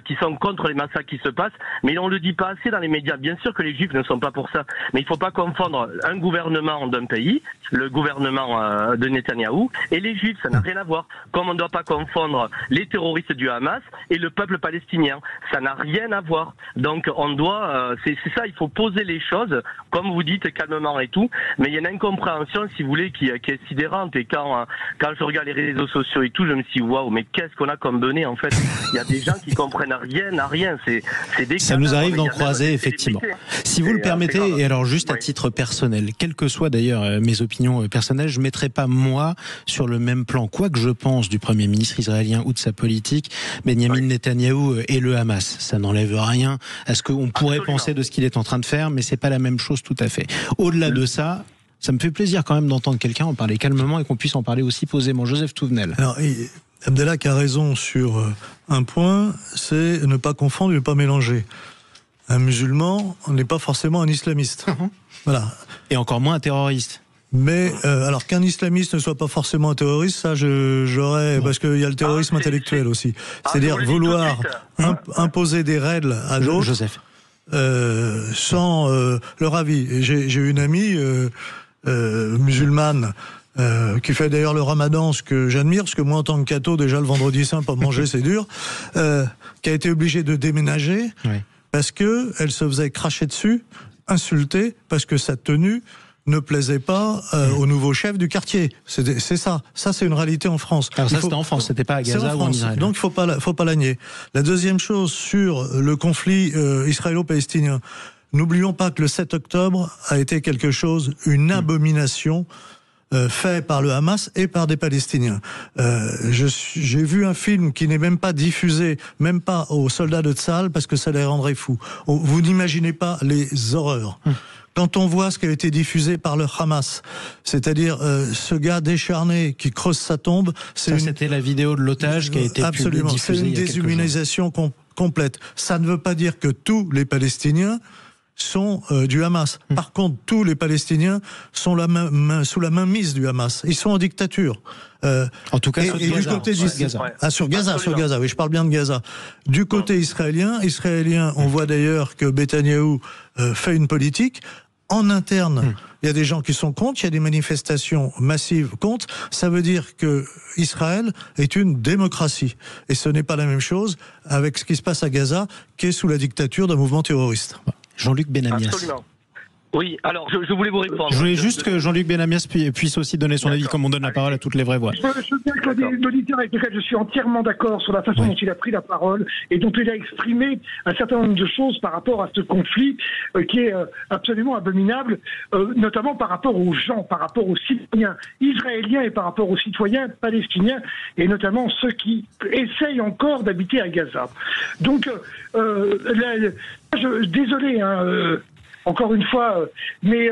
qui sont contre les massacres qui se passent, mais on ne le dit pas assez dans les médias. Bien sûr que les juifs ne sont pas pour ça, mais il ne faut pas confondre un gouvernement d'un pays, le gouvernement de Netanyahou, et les juifs, ça n'a rien à voir. Comme on ne doit pas confondre les terroristes du Hamas et le peuple palestinien, ça n'a rien à voir. Donc on doit, c'est ça, il faut poser les choses, comme vous dites, calmement et tout, mais il y a une incompréhension, si vous voulez, qui est sidérante. Et quand je regarde les réseaux sociaux et tout, je me suis dit, waouh, mais qu'est-ce qu'on a comme données en fait? Il y a des gens qui comprennent rien à rien. C'est des ça nous arrive d'en croiser, effectivement. Si vous le permettez, et alors juste à titre personnel, quelles que soient d'ailleurs mes opinions personnelles, je ne mettrai pas moi sur le même plan, quoi que je pense du Premier ministre israélien ou de sa politique, Benjamin Netanyahou et le Hamas. Ça n'enlève rien à ce qu'on pourrait penser de ce qu'il est en train de faire, mais c'est pas la même chose tout à fait. Au-delà de ça, ça me fait plaisir quand même d'entendre quelqu'un en parler calmement et qu'on puisse en parler aussi posément. Joseph Touvenel. Alors, Abdelhak a raison sur un point, c'est ne pas confondre et ne pas mélanger. Un musulman n'est pas forcément un islamiste. Voilà. Et encore moins un terroriste. Mais alors qu'un islamiste ne soit pas forcément un terroriste, ça j'aurais, parce qu'il y a le terrorisme intellectuel aussi. C'est-à-dire vouloir imposer des règles à d'autres. Joseph. Sans leur avis. J'ai une amie musulmane qui fait d'ailleurs le ramadan, ce que j'admire, parce que moi en tant que catho, déjà le vendredi saint, pas manger c'est dur, qui a été obligée de déménager parce que elle se faisait cracher dessus, insulter, parce que sa tenue ne plaisait pas au nouveau chef du quartier. C'est ça. Ça, c'est une réalité en France. Alors ça, c'était en France, c'était pas à Gaza ou en Israël. Donc, faut pas la nier. La deuxième chose, sur le conflit israélo-palestinien, n'oublions pas que le 7 octobre a été quelque chose, une abomination, fait par le Hamas et par des Palestiniens. J'ai vu un film qui n'est même pas diffusé, même pas aux soldats de Tzahal, parce que ça les rendrait fous. Vous n'imaginez pas les horreurs. Quand on voit ce qui a été diffusé par le Hamas, c'est-à-dire ce gars décharné qui creuse sa tombe, c'était la vidéo de l'otage qui a été absolument diffusée. C'est une déshumanisation complète. Ça ne veut pas dire que tous les Palestiniens sont du Hamas. Par contre, tous les Palestiniens sont sous la mainmise du Hamas. Ils sont en dictature. En tout cas, sur Gaza. Sur Gaza, oui, je parle bien de Gaza. Du côté israélien, on voit d'ailleurs que Netanyahou fait une politique. En interne, il y a des gens qui sont contre, il y a des manifestations massives contre. Ça veut dire que Israël est une démocratie. Et ce n'est pas la même chose avec ce qui se passe à Gaza, qui est sous la dictature d'un mouvement terroriste. Jean-Luc Benamias. Absolument. Oui, alors je voulais vous répondre. Je voulais juste que Jean-Luc Benamias puisse aussi donner son avis, comme on donne la parole à toutes les vraies voix. Je veux bien que l'auditeur avec lequel je suis entièrement d'accord sur la façon dont il a pris la parole et dont il a exprimé un certain nombre de choses par rapport à ce conflit qui est absolument abominable, notamment par rapport aux gens, par rapport aux citoyens israéliens et par rapport aux citoyens palestiniens, et notamment ceux qui essayent encore d'habiter à Gaza. Donc, désolé, encore une fois, mais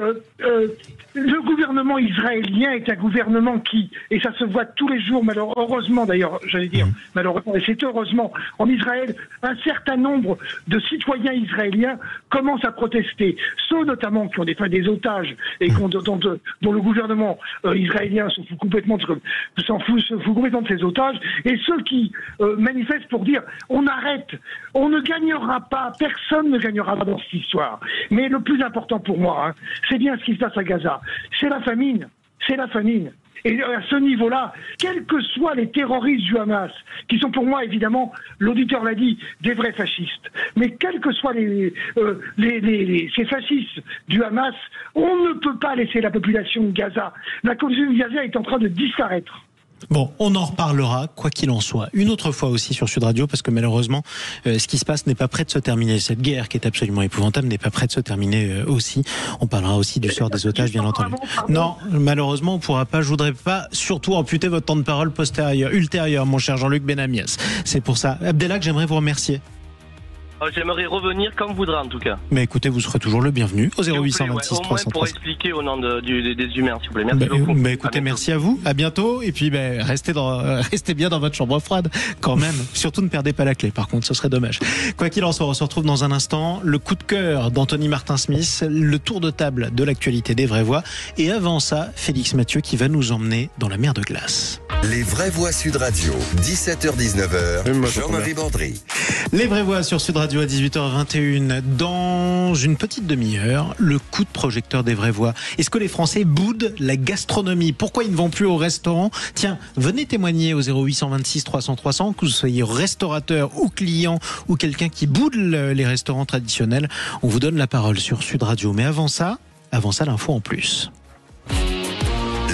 le gouvernement israélien est un gouvernement qui, et ça se voit tous les jours, malheureusement d'ailleurs, j'allais dire malheureusement, et c'est heureusement, en Israël, un certain nombre de citoyens israéliens commencent à protester, ceux notamment qui ont fait des otages et dont le gouvernement israélien se fout complètement de ces otages, et ceux qui manifestent pour dire on arrête, on ne gagnera pas, personne ne gagnera pas dans cette histoire. Mais le plus important pour moi, c'est bien ce qui se passe à Gaza. C'est la famine. C'est la famine. Et à ce niveau-là, quels que soient les terroristes du Hamas, qui sont pour moi évidemment, l'auditeur l'a dit, des vrais fascistes, mais quels que soient ces fascistes du Hamas, on ne peut pas laisser la population de Gaza. La population de Gaza est en train de disparaître. Bon, on en reparlera, quoi qu'il en soit, une autre fois aussi sur Sud Radio, parce que malheureusement, ce qui se passe n'est pas prêt de se terminer. Cette guerre, qui est absolument épouvantable, n'est pas prêt de se terminer aussi. On parlera aussi du sort des otages, bien entendu. Non, malheureusement, on ne pourra pas. Je voudrais pas, surtout, amputer votre temps de parole ultérieur, mon cher Jean-Luc Benamias. C'est pour ça. Abdelhak, j'aimerais vous remercier. J'aimerais revenir quand vous voudrez en tout cas. Mais écoutez, vous serez toujours le bienvenu au 0826 au 300. moins pour expliquer au nom des humains, s'il vous plaît. Merci beaucoup. Écoutez, merci à vous. À bientôt. Et puis, restez bien dans votre chambre froide, quand même. Surtout ne perdez pas la clé. Par contre, ce serait dommage. Quoi qu'il en soit, on se retrouve dans un instant. Le coup de cœur d'Anthony Martin-Smith, le tour de table de l'actualité des vraies voix. Et avant ça, Félix Mathieu qui va nous emmener dans la mer de glace. Les vraies voix Sud Radio, 17h-19h, Jean-Marie Bordry. Les vraies voix sur Sud Radio à 18h21. Dans une petite demi-heure, le coup de projecteur des vraies voix. Est-ce que les Français boudent la gastronomie? Pourquoi ils ne vont plus au restaurant? Tiens, venez témoigner au 0826 300 300, que vous soyez restaurateur ou client ou quelqu'un qui boude les restaurants traditionnels. On vous donne la parole sur Sud Radio. Mais avant ça, l'info en plus.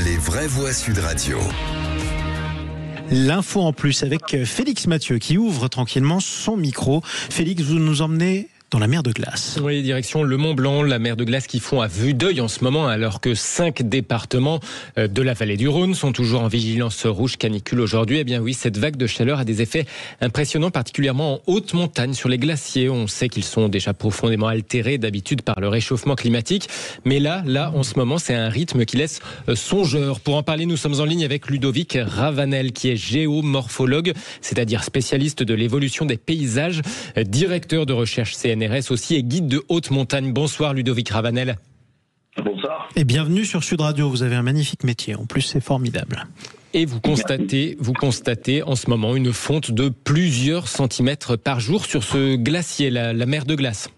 Les vraies voix Sud Radio. L'info en plus avec Félix Mathieu qui ouvre tranquillement son micro. Félix, vous nous emmenez dans la mer de glace. Oui, direction le Mont Blanc, la mer de glace qui fond à vue d'œil en ce moment, alors que 5 départements de la vallée du Rhône sont toujours en vigilance rouge canicule aujourd'hui. Eh bien oui, cette vague de chaleur a des effets impressionnants, particulièrement en haute montagne sur les glaciers. On sait qu'ils sont déjà profondément altérés d'habitude par le réchauffement climatique. Mais là, en ce moment, c'est un rythme qui laisse songeur. Pour en parler, nous sommes en ligne avec Ludovic Ravanel, qui est géomorphologue, c'est-à-dire spécialiste de l'évolution des paysages, directeur de recherche CNRS aussi et guide de haute montagne. Bonsoir Ludovic Ravanel. Bonsoir. Et bienvenue sur Sud Radio. Vous avez un magnifique métier. En plus, c'est formidable. Et vous constatez en ce moment une fonte de plusieurs centimètres par jour sur ce glacier, la mer de glace.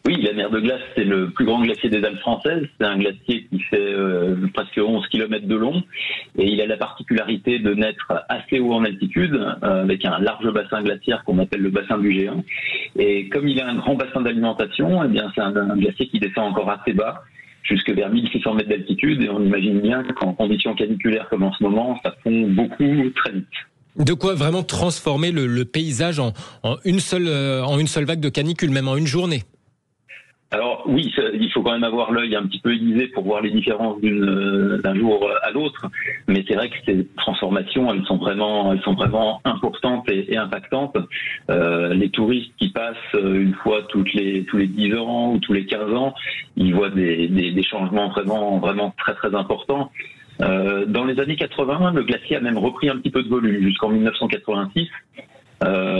Oui, la mer de glace, c'est le plus grand glacier des Alpes françaises. C'est un glacier qui fait presque 11 km de long. Et il a la particularité de naître assez haut en altitude, avec un large bassin glaciaire qu'on appelle le bassin du Géant. Et comme il a un grand bassin d'alimentation, eh bien, c'est un glacier qui descend encore assez bas, jusque vers 1600 mètres d'altitude. Et on imagine bien qu'en conditions caniculaires comme en ce moment, ça fond beaucoup très vite. De quoi vraiment transformer le paysage en une seule vague de canicule, même en une journée. Alors oui, il faut quand même avoir l'œil un petit peu aiguisé pour voir les différences d'un jour à l'autre, mais c'est vrai que ces transformations, elles sont vraiment importantes et impactantes. Les touristes qui passent une fois tous les 10 ans ou tous les 15 ans, ils voient des changements vraiment très très importants. Dans les années 80, le glacier a même repris un petit peu de volume jusqu'en 1986.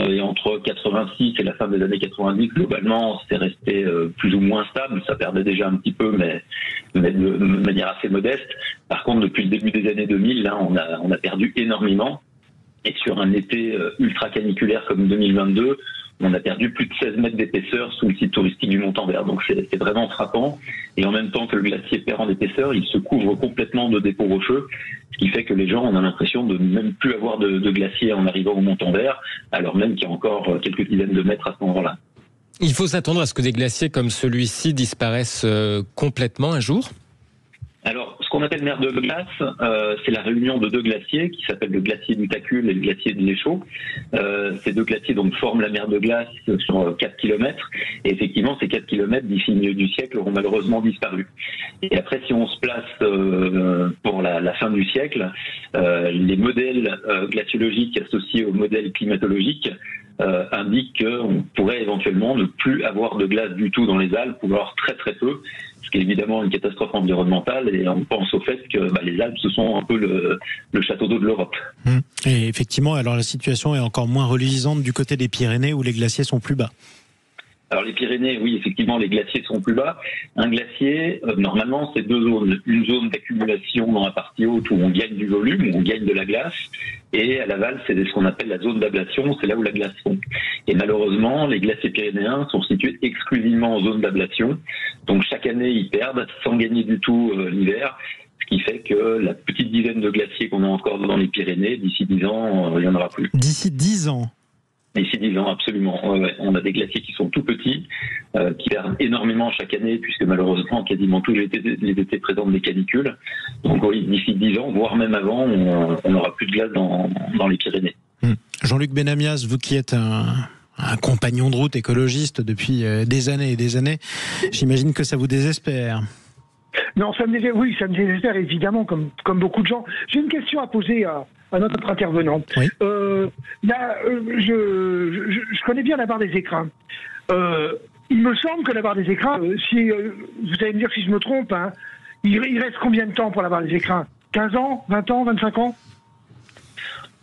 Et entre 86 et la fin des années 90, globalement, c'est resté plus ou moins stable. Ça perdait déjà un petit peu, mais de manière assez modeste. Par contre, depuis le début des années 2000, là, on a perdu énormément. Et sur un été ultra caniculaire comme 2022, on a perdu plus de 16 mètres d'épaisseur sous le site touristique du Mont-en-Vert. Donc c'est vraiment frappant. Et en même temps que le glacier perd en épaisseur, il se couvre complètement de dépôts rocheux, ce qui fait que les gens ont l'impression de ne même plus avoir de glacier en arrivant au Mont-en-Vert, alors même qu'il y a encore quelques dizaines de mètres à ce moment-là. Il faut s'attendre à ce que des glaciers comme celui-ci disparaissent complètement un jour ? Alors, ce qu'on appelle mer de glace, c'est la réunion de deux glaciers qui s'appellent le glacier du Tacul et le glacier de l'Échaud. Ces deux glaciers donc forment la mer de glace sur 4 km. Et effectivement, ces 4 km d'ici le milieu du siècle auront malheureusement disparu. Et après, si on se place pour la fin du siècle, les modèles glaciologiques associés aux modèles climatologiques indiquent qu'on pourrait éventuellement ne plus avoir de glace du tout dans les Alpes, ou alors très très peu, ce qui est évidemment une catastrophe environnementale, et on pense au fait que les Alpes, ce sont un peu le château d'eau de l'Europe. Et effectivement, alors la situation est encore moins reluisante du côté des Pyrénées, où les glaciers sont plus bas. Alors les Pyrénées, oui, effectivement, les glaciers sont plus bas. Un glacier, normalement, c'est deux zones. Une zone d'accumulation dans la partie haute où on gagne du volume, où on gagne de la glace, et à l'aval, c'est ce qu'on appelle la zone d'ablation, c'est là où la glace fond. Et malheureusement, les glaciers pyrénéens sont situés exclusivement en zone d'ablation. Donc chaque année, ils perdent sans gagner du tout l'hiver, ce ce qui fait que la petite dizaine de glaciers qu'on a encore dans les Pyrénées, d'ici 10 ans, il n'y en aura plus. D'ici 10 ans? D'ici 10 ans, absolument. Ouais. On a des glaciers qui sont tout petits, qui perdent énormément chaque année, puisque malheureusement, quasiment tous les étés présentent des canicules. Donc oui, d'ici 10 ans, voire même avant, on n'aura plus de glace dans les Pyrénées. Jean-Luc Benamias, vous qui êtes un compagnon de route écologiste depuis des années et des années, j'imagine que ça vous désespère. Non, ça me désespère évidemment, comme beaucoup de gens. J'ai une question à poser à notre intervenant. Oui. Je connais bien la barre des écrins. Il me semble que la barre des écrins, si vous allez me dire si je me trompe, hein, il reste combien de temps pour la barre des écrins? 15 ans, 20 ans, 25 ans?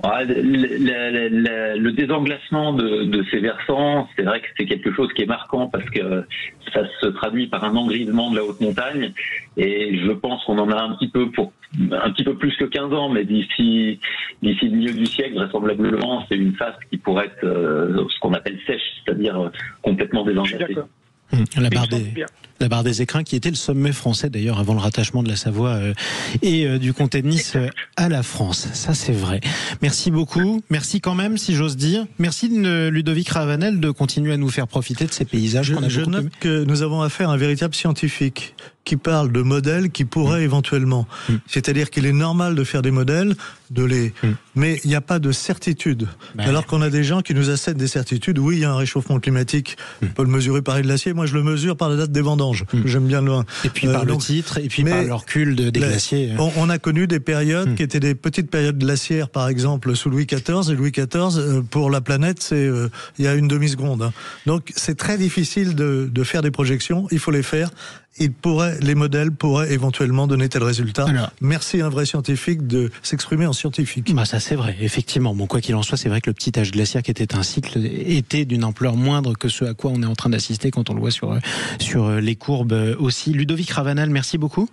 Le désenglacement de ces versants, c'est vrai que c'est quelque chose qui est marquant parce que ça se traduit par un engrisement de la haute montagne, et je pense qu'on en a un petit peu plus que 15 ans, mais d'ici le milieu du siècle, vraisemblablement, c'est une phase qui pourrait être ce qu'on appelle sèche, c'est-à-dire complètement désenglacée. La barre des écrins qui était le sommet français d'ailleurs avant le rattachement de la Savoie et du comté de Nice à la France. Ça c'est vrai. Merci beaucoup. Merci quand même, si j'ose dire. Merci Ludovic Ravanel de continuer à nous faire profiter de ces paysages qu'on a beaucoup aimés. Je note que nous avons affaire à un véritable scientifique qui parle de modèles qui pourraient éventuellement. C'est-à-dire qu'il est normal de faire des modèles, mais il n'y a pas de certitude. Alors qu'on a des gens qui nous assènent des certitudes. Oui, il y a un réchauffement climatique. On peut le mesurer par les glaciers. Moi, je le mesure par la date des vendanges. J'aime bien loin. Et puis par le titre, et puis par le recul des glaciers. On a connu des périodes qui étaient des petites périodes glaciaires, par exemple, sous Louis XIV. Et Louis XIV, pour la planète, c'est il y a une demi-seconde. Donc, c'est très difficile de faire des projections. Il faut les faire. Les modèles pourraient éventuellement donner tel résultat. Alors, merci à un vrai scientifique de s'exprimer en scientifique. Ça c'est vrai, effectivement. Bon, quoi qu'il en soit, c'est vrai que le petit âge glaciaire qui était un cycle était d'une ampleur moindre que ce à quoi on est en train d'assister quand on le voit sur les courbes aussi. Ludovic Ravanel, merci beaucoup.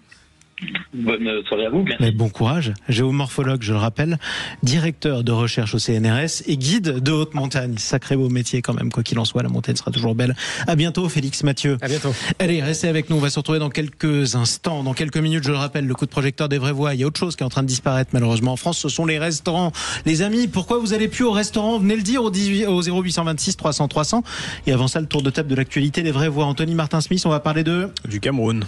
Bonne soirée à vous. Merci. Mais bon courage. Géomorphologue, je le rappelle, directeur de recherche au CNRS et guide de haute montagne. Sacré beau métier quand même, quoi qu'il en soit, la montagne sera toujours belle. À bientôt, Félix Mathieu. À bientôt. Allez, restez avec nous, on va se retrouver dans quelques instants, dans quelques minutes, je le rappelle, le coup de projecteur des vraies voix. Il y a autre chose qui est en train de disparaître malheureusement en France, ce sont les restaurants. Les amis, pourquoi vous allez plus au restaurant? Venez le dire au 0826 300 300. Et avant ça, le tour de table de l'actualité des vraies voix. Anthony Martin-Smith, on va parler du Cameroun.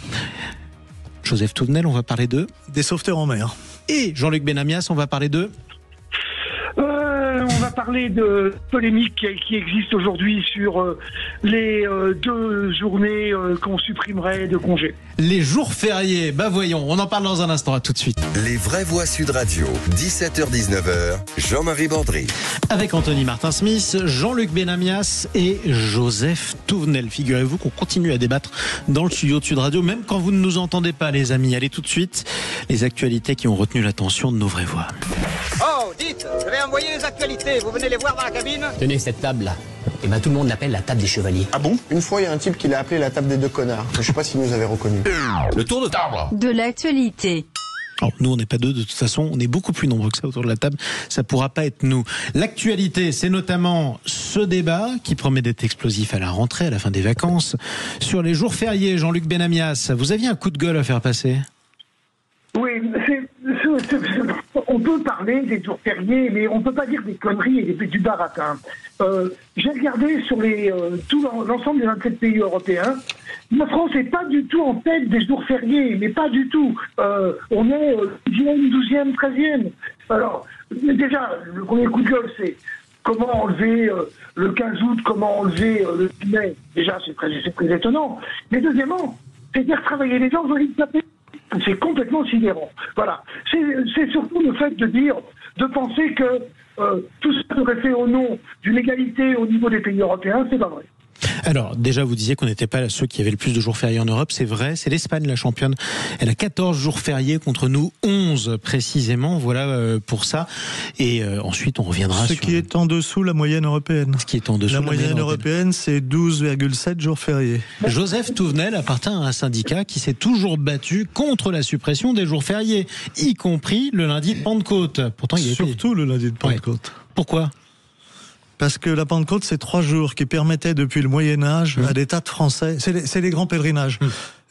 Joseph Touvenel, on va parler des sauveteurs en mer. Et Jean-Luc Benamias, on va parler on va parler de polémiques qui existent aujourd'hui sur les 2 journées qu'on supprimerait de congés. Les jours fériés, voyons, on en parle dans un instant, à tout de suite. Les vraies voix Sud Radio, 17h-19h, Jean-Marie Bordry. Avec Anthony Martin-Smith, Jean-Luc Benamias et Joseph Touvenel. Figurez-vous qu'on continue à débattre dans le studio de Sud Radio, même quand vous ne nous entendez pas, les amis. Allez tout de suite, les actualités qui ont retenu l'attention de nos vraies voix. Oh, dites, je vais envoyer les actualités, vous venez les voir dans la cabine? Tenez cette table-là. Et tout le monde l'appelle la table des chevaliers. Ah bon? Une fois, il y a un type qui l'a appelé la table des 2 connards. Je sais pas s'il nous avait reconnu. Le tour de table. De l'actualité. Alors, nous, on n'est pas 2 de toute façon, on est beaucoup plus nombreux que ça autour de la table. Ça pourra pas être nous. L'actualité, c'est notamment ce débat qui promet d'être explosif à la rentrée, à la fin des vacances, sur les jours fériés. Jean-Luc Benamias, vous aviez un coup de gueule à faire passer? Oui, on peut parler des jours fériés, mais on ne peut pas dire des conneries et du baratin. J'ai regardé sur l'ensemble des 27 pays européens. La France n'est pas du tout en tête des jours fériés, mais pas du tout. On est 10e, 12e, 13e. Alors, déjà, le premier coup de gueule, c'est comment enlever le 15 août, comment enlever le 10 mai. Déjà, c'est très étonnant. Mais deuxièmement, c'est dire travailler les gens, vous allez taper. C'est complètement sidérant. Voilà. C'est surtout le fait de penser que tout ça serait fait au nom d'une égalité au niveau des pays européens, c'est pas vrai. Alors, déjà, vous disiez qu'on n'était pas ceux qui avaient le plus de jours fériés en Europe. C'est vrai, c'est l'Espagne, la championne. Elle a 14 jours fériés contre nous, 11 précisément. Voilà pour ça. Et ensuite, on reviendra sur... Ce qui est en dessous la moyenne européenne. Ce qui est en dessous la moyenne européenne, c'est 12,7 jours fériés. Joseph Touvenel appartient à un syndicat qui s'est toujours battu contre la suppression des jours fériés, y compris le lundi de Pentecôte. Pourtant, surtout le lundi de Pentecôte. Ouais. Pourquoi ? Parce que la Pentecôte, c'est 3 jours qui permettaient depuis le Moyen-Âge à des tas de Français. C'est les grands pèlerinages.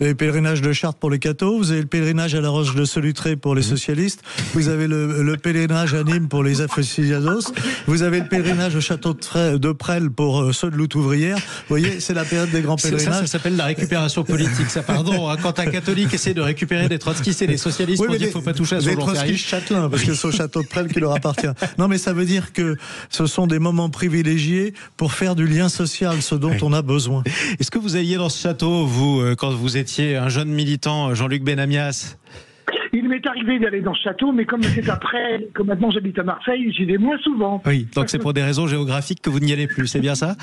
Vous avez le pèlerinage de Chartres pour les cathos, vous avez le pèlerinage à la Roche de Solutré pour les socialistes, vous avez le pèlerinage à Nîmes pour les aficionados, vous avez le pèlerinage au château de Presles pour ceux de lutte ouvrière. Vous voyez, c'est la période des grands pèlerinages. Ça s'appelle la récupération politique, ça, pardon. Hein, quand un catholique essaie de récupérer des trotskistes et des socialistes pour dire qu'il ne faut pas toucher à son jour férié. Les trotskistes châtelains, parce que c'est au château de Presles qui leur appartient. Non, mais ça veut dire que ce sont des moments privilégiés pour faire du lien social, ce dont on a besoin. Est-ce que vous alliez dans ce château, vous, quand vous étiez un jeune militant, Jean-Luc Benamias? Il m'est arrivé d'aller dans ce château, mais comme c'est après, comme maintenant j'habite à Marseille, j'y vais moins souvent. Oui, donc c'est pour des raisons géographiques que vous n'y allez plus, c'est bien ça?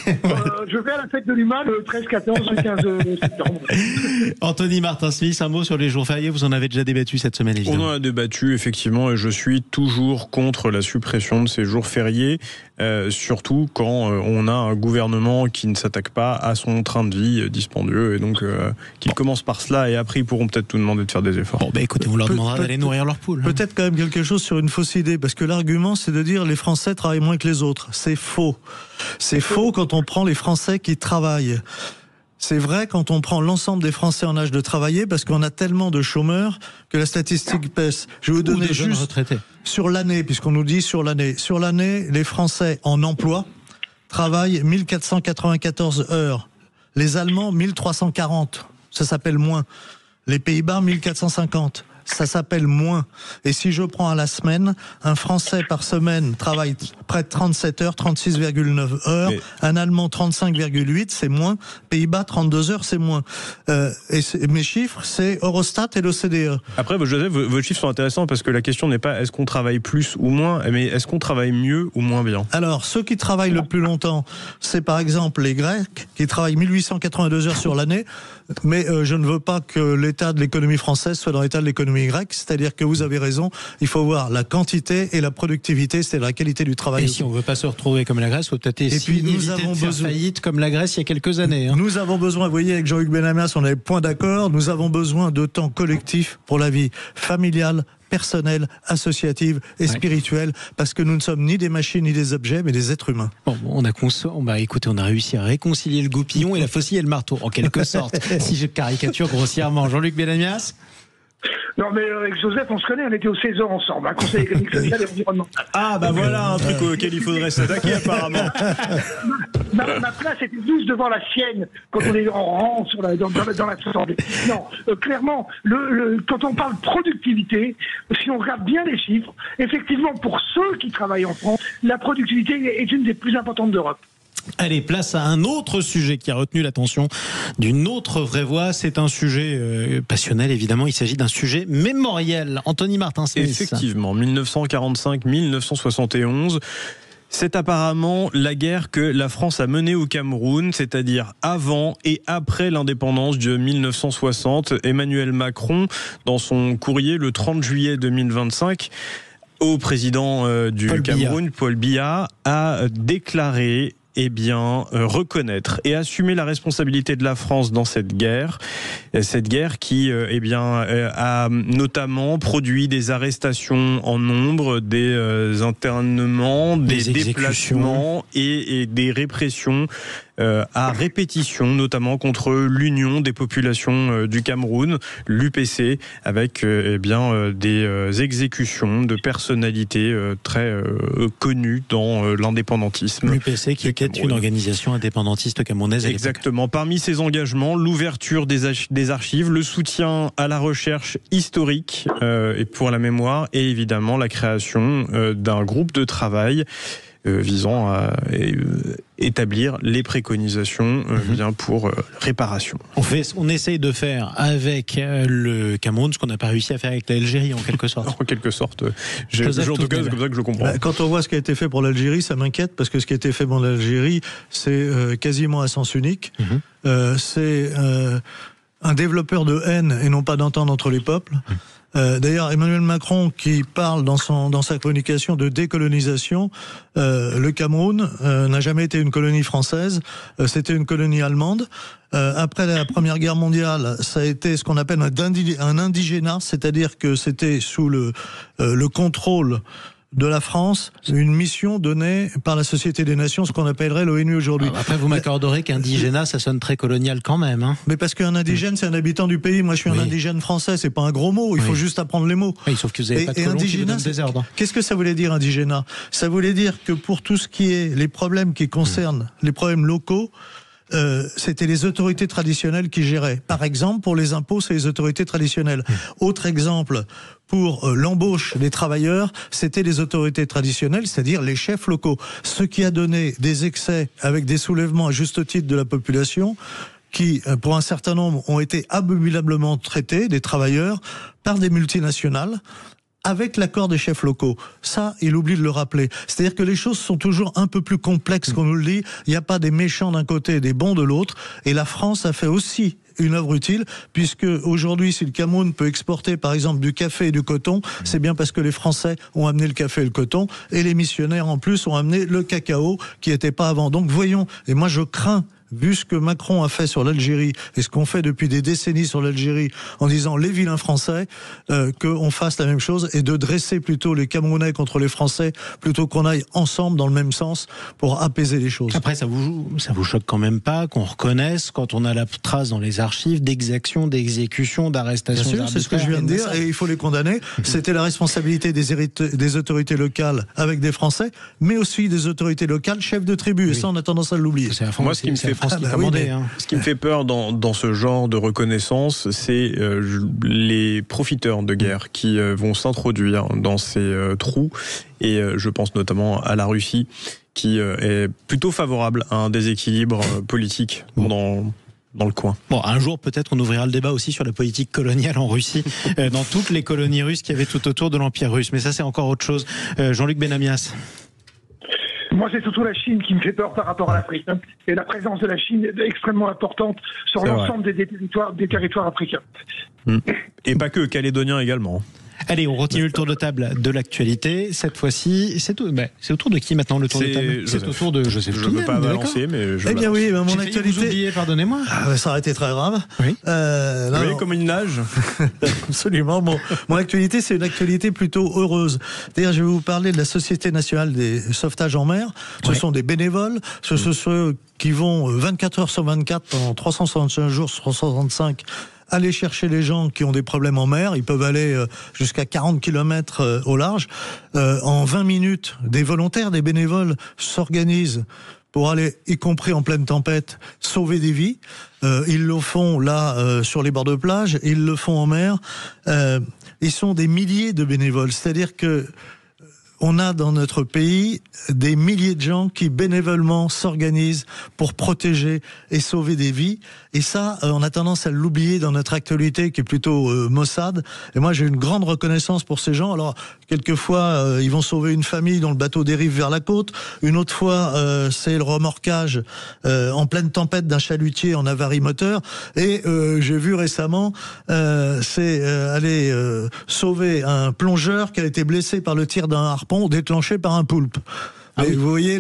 Je vais à la fête de l'UMA le 13, 14 et 15 septembre. Anthony Martin-Smith, un mot sur les jours fériés, vous en avez déjà débattu cette semaine, évidemment. On en a débattu, effectivement, et je suis toujours contre la suppression de ces jours fériés, surtout quand on a un gouvernement qui ne s'attaque pas à son train de vie dispendieux, et donc qu'il commence par cela, et après ils pourront peut-être tout demander de faire des efforts. Bon, bah écoutez, vous leur demanderez d'aller nourrir leurs poules. Peut-être quand même quelque chose sur une fausse idée, parce que l'argument c'est de dire les Français travaillent moins que les autres. C'est faux. C'est faux quand on prend les Français qui travaillent. C'est vrai quand on prend l'ensemble des Français en âge de travailler, parce qu'on a tellement de chômeurs que la statistique pèse. Je vais vous donner juste retraités. Sur l'année, puisqu'on nous dit sur l'année. Sur l'année, les Français en emploi travaillent 1494 heures. Les Allemands, 1340. Ça s'appelle moins. Les Pays-Bas, 1450. Ça s'appelle moins. Et si je prends à la semaine, un Français par semaine travaille près de 37 heures, 36,9 heures. Un Allemand, 35,8, c'est moins. Pays-Bas, 32 heures, c'est moins. Et mes chiffres, c'est Eurostat et l'OCDE. Après, Joseph, vos chiffres sont intéressants parce que la question n'est pas est-ce qu'on travaille plus ou moins, mais est-ce qu'on travaille mieux ou moins bien? Alors, ceux qui travaillent le plus longtemps, c'est par exemple les Grecs, qui travaillent 1882 heures sur l'année. Mais je ne veux pas que l'état de l'économie française soit dans l'état de l'économie grecque, c'est-à-dire que vous avez raison, il faut voir la quantité et la productivité, c'est la qualité du travail. Et si on ne veut pas se retrouver comme la Grèce, il faut peut-être éviter de faire faillite comme la Grèce il y a quelques années. Hein. Nous avons besoin, vous voyez, avec Jean-Luc Benamias, on avait point d'accord, nous avons besoin de temps collectif pour la vie familiale, personnelle, associative et spirituelle, parce que nous ne sommes ni des machines ni des objets, mais des êtres humains. Bon, écoutez, on a réussi à réconcilier le goupillon et la faucille et le marteau, en quelque sorte, si je caricature grossièrement. Jean-Luc Benamias? Non, mais avec Joseph, on se connaît, on était au César ensemble, un conseil économique, social et environnemental. Ah, bah voilà un truc auquel il faudrait s'attaquer, apparemment. Ma place était juste devant la sienne quand on est en rang dans la assemblée. Non, clairement, quand on parle productivité, si on regarde bien les chiffres, effectivement, pour ceux qui travaillent en France, la productivité est une des plus importantes d'Europe. Allez, place à un autre sujet qui a retenu l'attention d'une autre vraie voix. C'est un sujet passionnel, évidemment. Il s'agit d'un sujet mémoriel. Anthony Martin-Smith. Effectivement, 1945-1971. C'est apparemment la guerre que la France a menée au Cameroun, c'est-à-dire avant et après l'indépendance de 1960. Emmanuel Macron, dans son courrier le 30 juillet 2025, au président du Cameroun, Paul Biya, a déclaré reconnaître et assumer la responsabilité de la France dans cette guerre qui a notamment produit des arrestations en nombre, des internements, des déplacements et des répressions à répétition, notamment contre l'Union des populations du Cameroun, l'UPC, avec des exécutions de personnalités très connues dans l'indépendantisme. L'UPC qui était une organisation indépendantiste camerounaise. Exactement. Parmi ses engagements, l'ouverture des archives, le soutien à la recherche historique et pour la mémoire, et évidemment la création d'un groupe de travail visant à établir les préconisations pour réparation. On essaye de faire avec le Cameroun ce qu'on n'a pas réussi à faire avec l'Algérie, en quelque sorte. En quelque sorte. En tout cas, c'est comme ça que je comprends. Quand on voit ce qui a été fait pour l'Algérie, ça m'inquiète, parce que ce qui a été fait pour l'Algérie, c'est quasiment à sens unique. C'est un développeur de haine et non pas d'entente entre les peuples. D'ailleurs, Emmanuel Macron, qui parle dans sa communication de décolonisation, le Cameroun n'a jamais été une colonie française, c'était une colonie allemande. Après la Première Guerre mondiale, ça a été ce qu'on appelle un indigénat, c'est-à-dire que c'était sous le contrôle de la France une mission donnée par la Société des Nations, ce qu'on appellerait l'ONU aujourd'hui. Après, vous m'accorderez qu'indigénat, ça sonne très colonial quand même. Hein. Mais parce qu'un indigène, c'est un habitant du pays. Moi, je suis un indigène français. C'est pas un gros mot. Il faut juste apprendre les mots. Oui, sauf que vous n'avez pas de colons qui vous donnent des ordres. Qu'est-ce que ça voulait dire, indigénat? Ça voulait dire que pour tout ce qui est les problèmes qui concernent les problèmes locaux, c'était les autorités traditionnelles qui géraient. Par exemple, pour les impôts, c'est les autorités traditionnelles. Autre exemple, pour l'embauche des travailleurs, c'était les autorités traditionnelles, c'est-à-dire les chefs locaux. Ce qui a donné des excès avec des soulèvements à juste titre de la population, qui, pour un certain nombre, ont été abominablement traités, des travailleurs, par des multinationales, avec l'accord des chefs locaux. Ça, il oublie de le rappeler. C'est-à-dire que les choses sont toujours un peu plus complexes qu'on nous le dit. Il n'y a pas des méchants d'un côté et des bons de l'autre. Et la France a fait aussi une œuvre utile, puisque aujourd'hui, si le Cameroun peut exporter, par exemple, du café et du coton, c'est bien parce que les Français ont amené le café et le coton, et les missionnaires, en plus, ont amené le cacao, qui n'était pas avant. Donc, voyons, et moi, je crains, vu ce que Macron a fait sur l'Algérie et ce qu'on fait depuis des décennies sur l'Algérie en disant les vilains français, qu'on fasse la même chose et de dresser plutôt les Camerounais contre les Français plutôt qu'on aille ensemble dans le même sens pour apaiser les choses. Après, ça vous choque quand même pas qu'on reconnaisse, quand on a la trace dans les archives, d'exactions, d'exécutions, d'arrestations. Bien sûr, c'est ce que je viens de dire et il faut les condamner. C'était la responsabilité des autorités locales avec des Français, mais aussi des autorités locales chefs de tribu. Et ça, on a tendance à l'oublier. Moi, ce qui me fait ce qui me fait peur dans ce genre de reconnaissance, c'est les profiteurs de guerre qui vont s'introduire dans ces trous. Et je pense notamment à la Russie, qui est plutôt favorable à un déséquilibre politique dans le coin. Bon, un jour, peut-être, on ouvrira le débat aussi sur la politique coloniale en Russie, dans toutes les colonies russes qu'il y avait tout autour de l'Empire russe. Mais ça, c'est encore autre chose. Jean-Luc Benamias. Moi, c'est surtout la Chine qui me fait peur par rapport à l'Afrique. Hein. Et la présence de la Chine est extrêmement importante sur l'ensemble des territoires africains. Et pas que, calédoniens également. Allez, on continue le tour de table de l'actualité. Cette fois-ci, c'est au tour de qui maintenant le tour de table? C'est au tour de Joseph. Je ne veux pas balancer, mais je. Eh bien oui, mon actualité. Vous oubliez, pardonnez-moi. Ça aurait été très grave. Oui. Vous voyez comme une nage. Absolument. Mon actualité, c'est une actualité plutôt heureuse. C'est-à-dire, je vais vous parler de la Société nationale des sauvetages en mer. Ce sont des bénévoles. Ce sont ceux qui vont 24 heures sur 24 pendant 365 jours sur 365. Aller chercher les gens qui ont des problèmes en mer. Ils peuvent aller jusqu'à 40 km au large. En 20 minutes, des volontaires, des bénévoles s'organisent pour aller, y compris en pleine tempête, sauver des vies. Ils le font là, sur les bords de plage. Ils le font en mer. Ils sont des milliers de bénévoles. C'est-à-dire que on a dans notre pays des milliers de gens qui bénévolement s'organisent pour protéger et sauver des vies. Et ça, on a tendance à l'oublier dans notre actualité qui est plutôt maussade. Et moi, j'ai une grande reconnaissance pour ces gens. Alors, quelquefois, ils vont sauver une famille dont le bateau dérive vers la côte. Une autre fois, c'est le remorquage en pleine tempête d'un chalutier en avarie moteur. Et j'ai vu récemment, c'est aller sauver un plongeur qui a été blessé par le tir d'un harpon déclenché par un poulpe. Mais vous voyez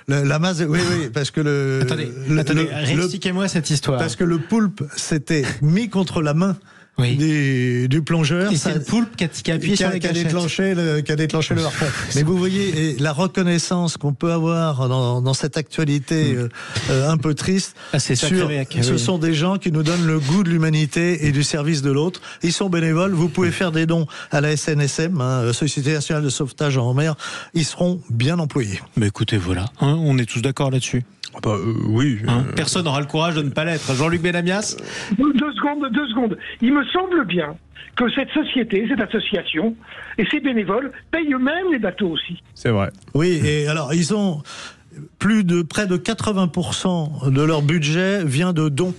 la masse. Oui, parce que Attendez, réexpliquez-moi cette histoire. Parce que le poulpe s'était mis contre la main. Du plongeur. Et c'est le poulpe qui a appuyé sur la gâchette. Qui a déclenché le harpon. Mais vous voyez la reconnaissance qu'on peut avoir dans cette actualité un peu triste. Ce sont des gens qui nous donnent le goût de l'humanité et du service de l'autre. Ils sont bénévoles. Vous pouvez faire des dons à la SNSM, Société nationale de sauvetage en mer. Ils seront bien employés. Mais écoutez, voilà. On est tous d'accord là-dessus. Oui. Personne n'aura le courage de ne pas l'être. Jean-Luc Benamias. 2 secondes. Il me semble bien que cette société, cette association et ces bénévoles payent eux-mêmes les bateaux aussi. C'est vrai. Oui, et alors ils ont près de 80% de leur budget vient de dons.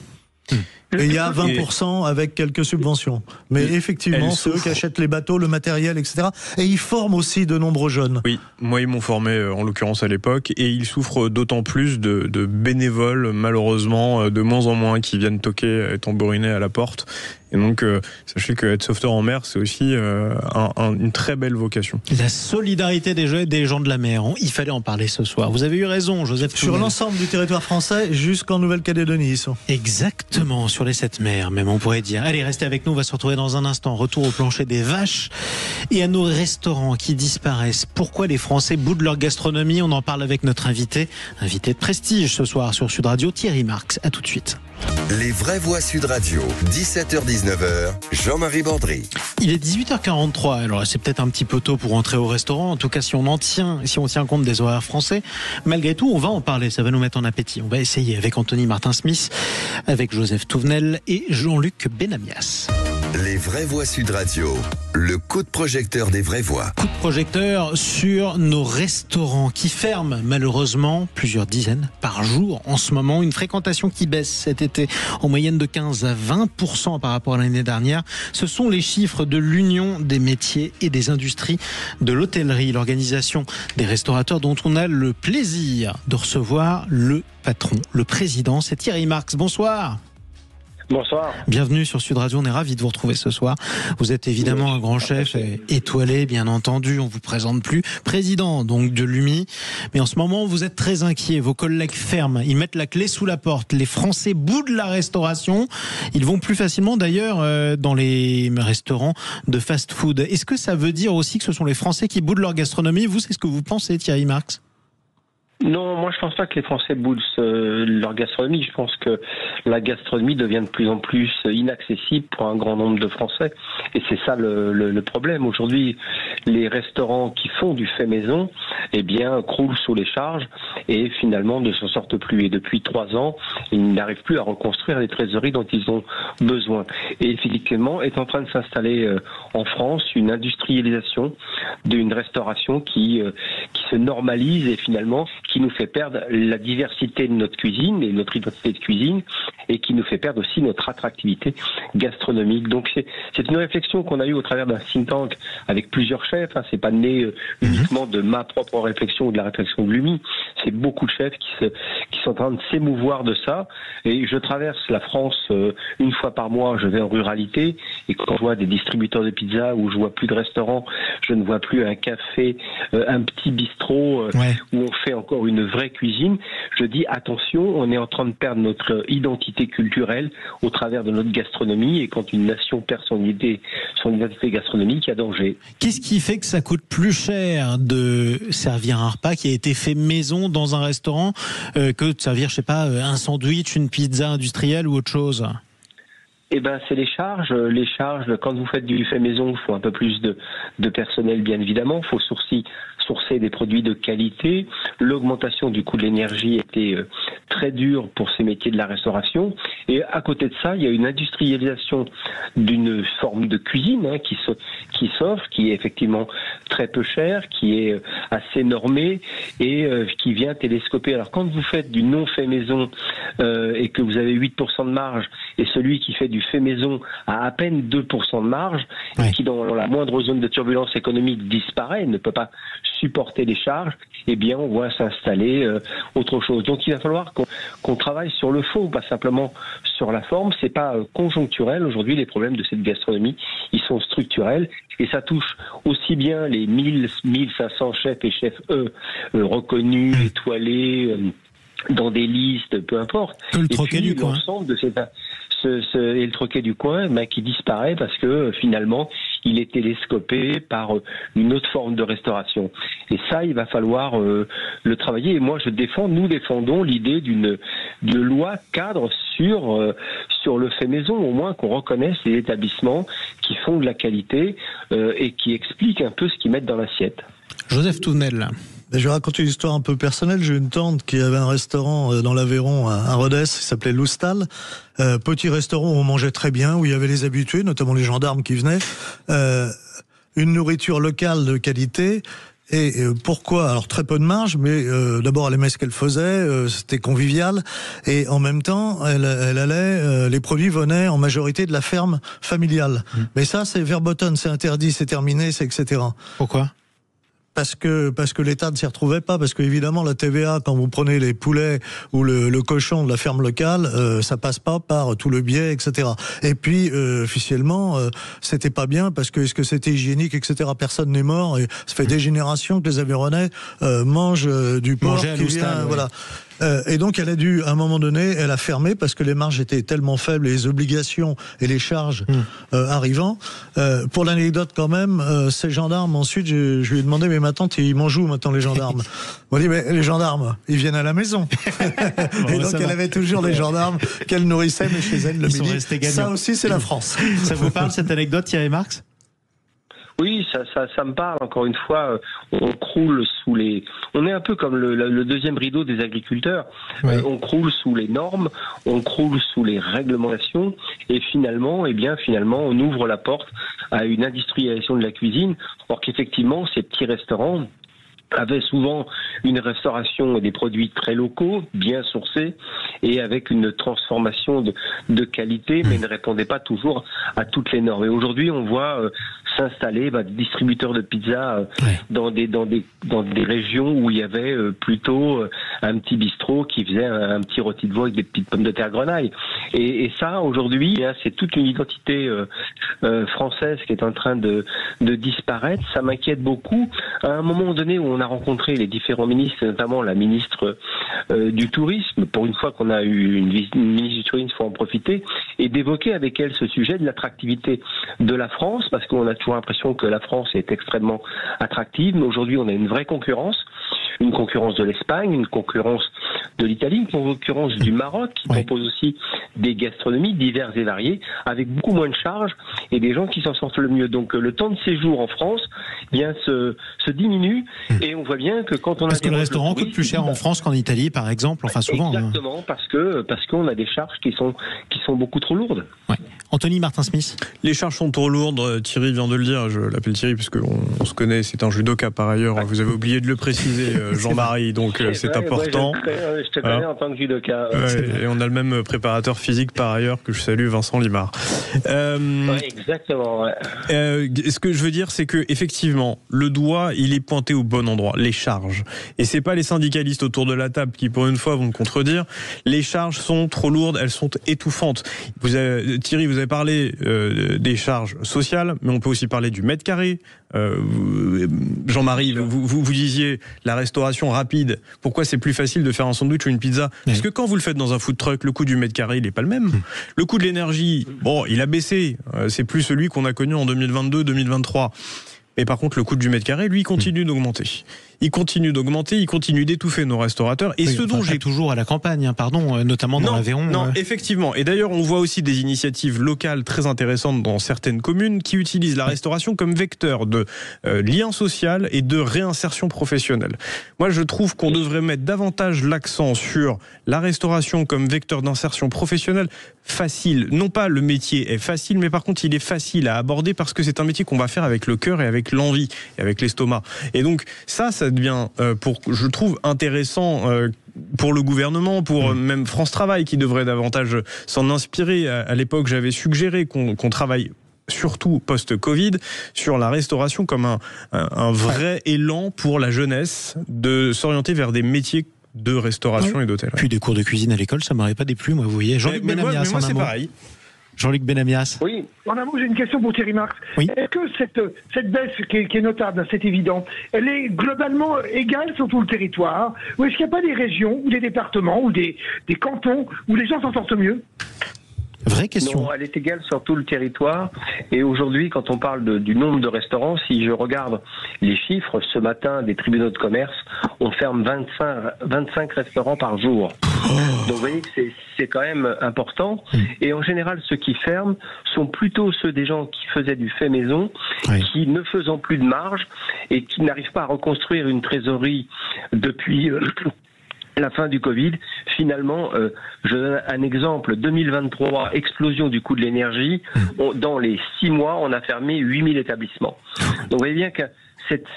Et il y a 20% avec quelques subventions. Mais effectivement, c'est eux qui achètent les bateaux, le matériel, etc. Et ils forment aussi de nombreux jeunes. Oui, moi ils m'ont formé en l'occurrence à l'époque, et ils souffrent d'autant plus de bénévoles, malheureusement, de moins en moins, qui viennent toquer et tambouriner à la porte. Et donc, sachez que être sauveteur en mer, c'est aussi une très belle vocation. La solidarité des gens de la mer, il fallait en parler ce soir. Vous avez eu raison, Joseph. Sur l'ensemble du territoire français, jusqu'en Nouvelle-Calédonie, ils sont. Exactement. sur les 7 mers, même on pourrait dire. Allez, restez avec nous, on va se retrouver dans un instant. Retour au plancher des vaches et à nos restaurants qui disparaissent. Pourquoi les Français boudent leur gastronomie? On en parle avec notre invité de prestige ce soir sur Sud Radio, Thierry Marx. À tout de suite. Les vraies voix Sud Radio, 17h-19h, Jean-Marie Bordry. Il est 18h43, alors c'est peut-être un petit peu tôt pour entrer au restaurant, en tout cas si on tient compte des horaires français. Malgré tout, on va en parler, ça va nous mettre en appétit. On va essayer avec Anthony Martin-Smith, avec Joseph Touvenel et Jean-Luc Benamias. Les vraies voix Sud Radio, le coup de projecteur des vraies voix. Coup de projecteur sur nos restaurants qui ferment malheureusement plusieurs dizaines par jour en ce moment. Une fréquentation qui baisse cet été en moyenne de 15 à 20% par rapport à l'année dernière. Ce sont les chiffres de l'Union des métiers et des industries de l'hôtellerie, l'organisation des restaurateurs dont on a le plaisir de recevoir le patron, le président. C'est Thierry Marx. Bonsoir. Bonsoir. Bienvenue sur Sud Radio, on est ravis de vous retrouver ce soir. Vous êtes évidemment un grand chef étoilé, bien entendu, on vous présente plus. Président donc de l'UMI, mais en ce moment vous êtes très inquiet, vos collègues ferment, ils mettent la clé sous la porte. Les Français boudent la restauration, ils vont plus facilement d'ailleurs dans les restaurants de fast-food. Est-ce que ça veut dire aussi que ce sont les Français qui boudent leur gastronomie? Vous, c'est ce que vous pensez, Thierry Marx? Non, moi je pense pas que les Français boudent leur gastronomie. Je pense que la gastronomie devient de plus en plus inaccessible pour un grand nombre de Français. Et c'est ça le problème. Aujourd'hui, les restaurants qui font du fait maison, eh bien, croulent sous les charges et finalement ne s'en sortent plus. Et depuis 3 ans, ils n'arrivent plus à reconstruire les trésoreries dont ils ont besoin. Et effectivement, est en train de s'installer en France une industrialisation d'une restauration qui se normalise et finalement qui nous fait perdre la diversité de notre cuisine et notre identité de cuisine et qui nous fait perdre aussi notre attractivité gastronomique. Donc c'est une réflexion qu'on a eue au travers d'un think tank avec plusieurs chefs. C'est pas né uniquement de ma propre réflexion ou de la réflexion de l'UMI. C'est beaucoup de chefs qui sont en train de s'émouvoir de ça. Et je traverse la France une fois par mois. Je vais en ruralité et quand je vois des distributeurs de pizza où je vois plus de restaurants, je ne vois plus un café, un petit bistrot où on fait encore une vraie cuisine. Je dis attention, on est en train de perdre notre identité culturelle au travers de notre gastronomie et quand une nation perd son identité gastronomique, il y a danger. Qu'est-ce qui fait que ça coûte plus cher de servir un repas qui a été fait maison dans un restaurant que de servir, je sais pas, un sandwich, une pizza industrielle ou autre chose? Eh ben, c'est les charges. Les charges, quand vous faites du fait maison, il faut un peu plus de personnel, bien évidemment. Il faut sourcer des produits de qualité. L'augmentation du coût de l'énergie était très dure pour ces métiers de la restauration. Et à côté de ça, il y a une industrialisation d'une forme de cuisine qui s'offre, qui est effectivement très peu chère, qui est assez normée et qui vient télescoper. Alors quand vous faites du non fait maison et que vous avez 8% de marge et celui qui fait du fait maison a à peine 2% de marge et qui dans la moindre zone de turbulence économique disparaît, ne peut pas supporter les charges, eh bien on voit s'installer autre chose. Donc il va falloir qu'on travaille sur le fond, pas simplement sur la forme. C'est pas conjoncturel. Aujourd'hui, les problèmes de cette gastronomie, ils sont structurels et ça touche aussi bien les 1500 chefs et chefs reconnus, étoilés, dans des listes, peu importe. Que le troquet du coin. L'ensemble de et le troquet du coin, qui disparaît parce que finalement il est télescopé par une autre forme de restauration. Et ça, il va falloir le travailler. Et moi, nous défendons l'idée d'une loi cadre sur le fait maison, au moins qu'on reconnaisse les établissements qui font de la qualité et qui expliquent un peu ce qu'ils mettent dans l'assiette. Joseph Touvenel. Je vais raconter une histoire un peu personnelle. J'ai une tante qui avait un restaurant dans l'Aveyron à Rodez, qui s'appelait Loustal. Petit restaurant où on mangeait très bien, où il y avait les habitués, notamment les gendarmes qui venaient. Une nourriture locale de qualité. Et pourquoi? Alors très peu de marge, mais d'abord elle aimait ce qu'elle faisait, c'était convivial, et en même temps elle allait, les produits venaient en majorité de la ferme familiale. Mais ça c'est verboten, c'est interdit, c'est terminé, c'est etc. Pourquoi? Parce que l'État ne s'y retrouvait pas, parce que évidemment la TVA, quand vous prenez les poulets ou le cochon de la ferme locale, ça passe pas par tout le biais, etc. Et puis officiellement, c'était pas bien parce que est-ce que c'était hygiénique, etc. Personne n'est mort et ça fait des générations que les Aveyronnais mangent du porc qui vient, voilà. Et donc elle a dû, à un moment donné, elle a fermé parce que les marges étaient tellement faibles, et les obligations et les charges arrivant. Pour l'anecdote quand même, ces gendarmes, ensuite, je lui ai demandé, mais ma tante, ils mangent où maintenant les gendarmes? On dit, mais les gendarmes, ils viennent à la maison. Et donc elle avait toujours les gendarmes qu'elle nourrissait, mais chez elle le midi. Ça aussi, c'est la France. Ça vous parle cette anecdote, Thierry Marx? Oui, ça me parle. Encore une fois, on croule sous les. On est un peu comme le deuxième rideau des agriculteurs. Oui. On croule sous les normes, on croule sous les réglementations, et finalement, on ouvre la porte à une industrialisation de la cuisine. Or qu'effectivement, ces petits restaurants avaient souvent une restauration des produits très locaux, bien sourcés, et avec une transformation de qualité, mais ne répondaient pas toujours à toutes les normes. Et aujourd'hui, on voit s'installer des distributeurs de pizza dans des régions où il y avait plutôt un petit bistrot qui faisait un petit rôti de veau avec des petites pommes de terre grenaille. Et ça, aujourd'hui, c'est toute une identité française qui est en train de disparaître. Ça m'inquiète beaucoup. À un moment donné où on a rencontré les différents ministres, notamment la ministre du Tourisme, pour une fois qu'on a eu une ministre du Tourisme, il faut en profiter, et d'évoquer avec elle ce sujet de l'attractivité de la France, parce qu'on a toujours l'impression que la France est extrêmement attractive, mais aujourd'hui on a une vraie concurrence, une concurrence de l'Espagne, une concurrence de l'Italie, une concurrence du Maroc, qui propose aussi des gastronomies diverses et variées, avec beaucoup moins de charges et des gens qui s'en sortent le mieux. Donc le temps de séjour en France se diminue, et on voit bien que quand on parce que le restaurant coûte plus cher en France qu'en Italie, par exemple, enfin souvent. Exactement, parce qu'on a des charges qui sont beaucoup trop lourdes. Ouais. Anthony Martin-Smith. Les charges sont trop lourdes, Thierry vient de le dire, je l'appelle Thierry parce qu'on se connaît, c'est un judoka par ailleurs, vous avez oublié de le préciser, Jean-Marie, donc c'est important. Je te connais en tant que judoka. Et on a le même préparateur physique par ailleurs, que je salue, Vincent Limard. Exactement. Ce que je veux dire, c'est que effectivement, le doigt, il est pointé au bon endroit, les charges. Et c'est pas les syndicalistes autour de la table qui, pour une fois, vont me contredire. Les charges sont trop lourdes, elles sont étouffantes. Thierry, vous avez parlé des charges sociales, mais on peut aussi parler du mètre carré. Jean-Marie, vous disiez la restauration rapide. Pourquoi c'est plus facile de faire un sandwich ou une pizza? Parce que quand vous le faites dans un food truck, le coût du mètre carré, il n'est pas le même. Le coût de l'énergie, il a baissé. C'est plus celui qu'on a connu en 2022-2023. Mais par contre, le coût du mètre carré, lui, continue d'augmenter. Il continue d'étouffer nos restaurateurs. Et ce dont j'ai toujours à la campagne, notamment dans l'Aveyron. Non, effectivement. Et d'ailleurs, on voit aussi des initiatives locales très intéressantes dans certaines communes qui utilisent la restauration comme vecteur de lien social et de réinsertion professionnelle. Moi, je trouve qu'on devrait mettre davantage l'accent sur la restauration comme vecteur d'insertion professionnelle facile. Non pas le métier est facile, mais par contre, il est facile à aborder parce que c'est un métier qu'on va faire avec le cœur et avec l'envie et avec l'estomac. Et donc, ça devient, je trouve, intéressant pour le gouvernement, pour même France Travail qui devrait davantage s'en inspirer. À l'époque, j'avais suggéré qu'on travaille surtout post-Covid, sur la restauration comme un vrai élan pour la jeunesse de s'orienter vers des métiers de restauration et d'hôtel. Puis des cours de cuisine à l'école, ça m'aurait pas déplu, moi, vous voyez. Jean-Luc Benamias, moi c'est pareil. Jean-Luc Benamias. Oui, en un mot, j'ai une question pour Thierry Marx. Oui. Est-ce que cette baisse qui est notable, c'est évident, elle est globalement égale sur tout le territoire, ou est-ce qu'il n'y a pas des régions, ou des départements, ou des cantons où les gens s'en sortent mieux? Vraie question. Non, elle est égale sur tout le territoire. Et aujourd'hui, quand on parle du nombre de restaurants, si je regarde les chiffres, ce matin, des tribunaux de commerce, on ferme 25 restaurants par jour. Donc vous voyez que c'est quand même important. Et en général, ceux qui ferment sont plutôt ceux des gens qui faisaient du fait maison, qui ne faisant plus de marge et qui n'arrivent pas à reconstruire une trésorerie depuis la fin du Covid. Finalement, je donne un exemple, 2023, explosion du coût de l'énergie. Dans les 6 mois, on a fermé 8000 établissements. Donc vous voyez bien que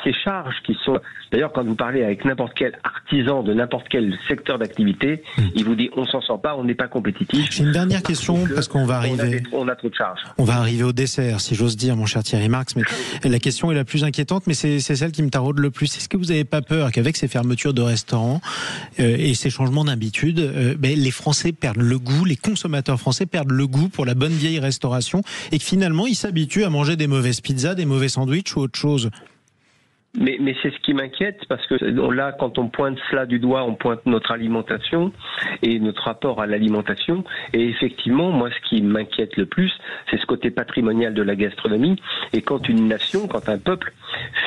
ces charges qui sont... D'ailleurs, quand vous parlez avec n'importe quel artisan de n'importe quel secteur d'activité, il vous dit on s'en sort pas, on n'est pas compétitif. J'ai une dernière question, parce qu'on va arriver... On a trop de charges. On va arriver au dessert, si j'ose dire, mon cher Thierry Marx, mais la question est la plus inquiétante, mais c'est celle qui me taraude le plus. Est-ce que vous n'avez pas peur qu'avec ces fermetures de restaurants et ces changements d'habitude, les Français perdent le goût, les consommateurs français perdent le goût pour la bonne vieille restauration, et que finalement ils s'habituent à manger des mauvaises pizzas, des mauvais sandwichs ou autre chose? Mais c'est ce qui m'inquiète, parce que là, quand on pointe cela du doigt, on pointe notre alimentation et notre rapport à l'alimentation. Et effectivement, moi, ce qui m'inquiète le plus, c'est ce côté patrimonial de la gastronomie. Et quand une nation, quand un peuple,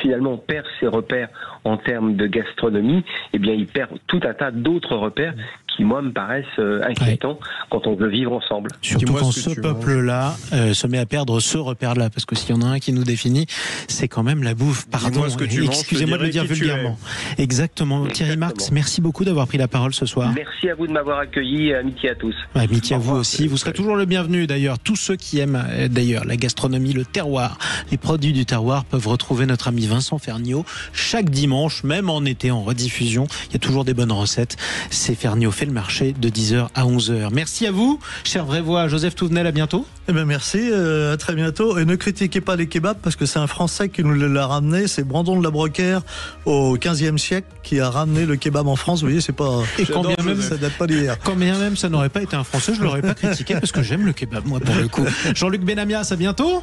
finalement, perd ses repères en termes de gastronomie, eh bien, il perd tout un tas d'autres repères qui, moi, me paraissent inquiétants quand on veut vivre ensemble. Surtout quand ce peuple-là se met à perdre ce repère-là, parce que s'il y en a un qui nous définit, c'est quand même la bouffe. Pardon, excusez-moi de le dire vulgairement. Exactement. Thierry Marx, merci beaucoup d'avoir pris la parole ce soir. Merci à vous de m'avoir accueilli, amitié à tous. Amitié à vous aussi. Vous serez toujours le bienvenu d'ailleurs. Tous ceux qui aiment d'ailleurs la gastronomie, le terroir, les produits du terroir peuvent retrouver notre ami Vincent Ferniaud chaque dimanche, même en été en rediffusion. Il y a toujours des bonnes recettes. C'est Ferniaud fait le marché de 10h à 11h. Merci à vous, cher Vrévois. Joseph Touvenel, à bientôt. Eh ben merci, à très bientôt. Et ne critiquez pas les kebabs parce que c'est un Français qui nous l'a ramené. C'est Brandon de la Brocaire au 15e siècle qui a ramené le kebab en France. Vous voyez, c'est pas. Et quand bien même, ça date pas d'hier. Quand bien même ça n'aurait pas été un Français, je l'aurais pas critiqué parce que j'aime le kebab, moi, pour le coup. Jean-Luc Benamias, à bientôt.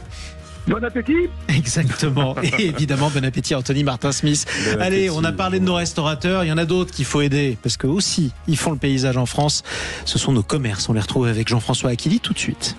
Bon appétit. Exactement. Et évidemment, bon appétit à Anthony Martin-Smith. Allez, on a parlé de nos restaurateurs. Il y en a d'autres qu'il faut aider parce que aussi, ils font le paysage en France. Ce sont nos commerces. On les retrouve avec Jean-François Aquili tout de suite.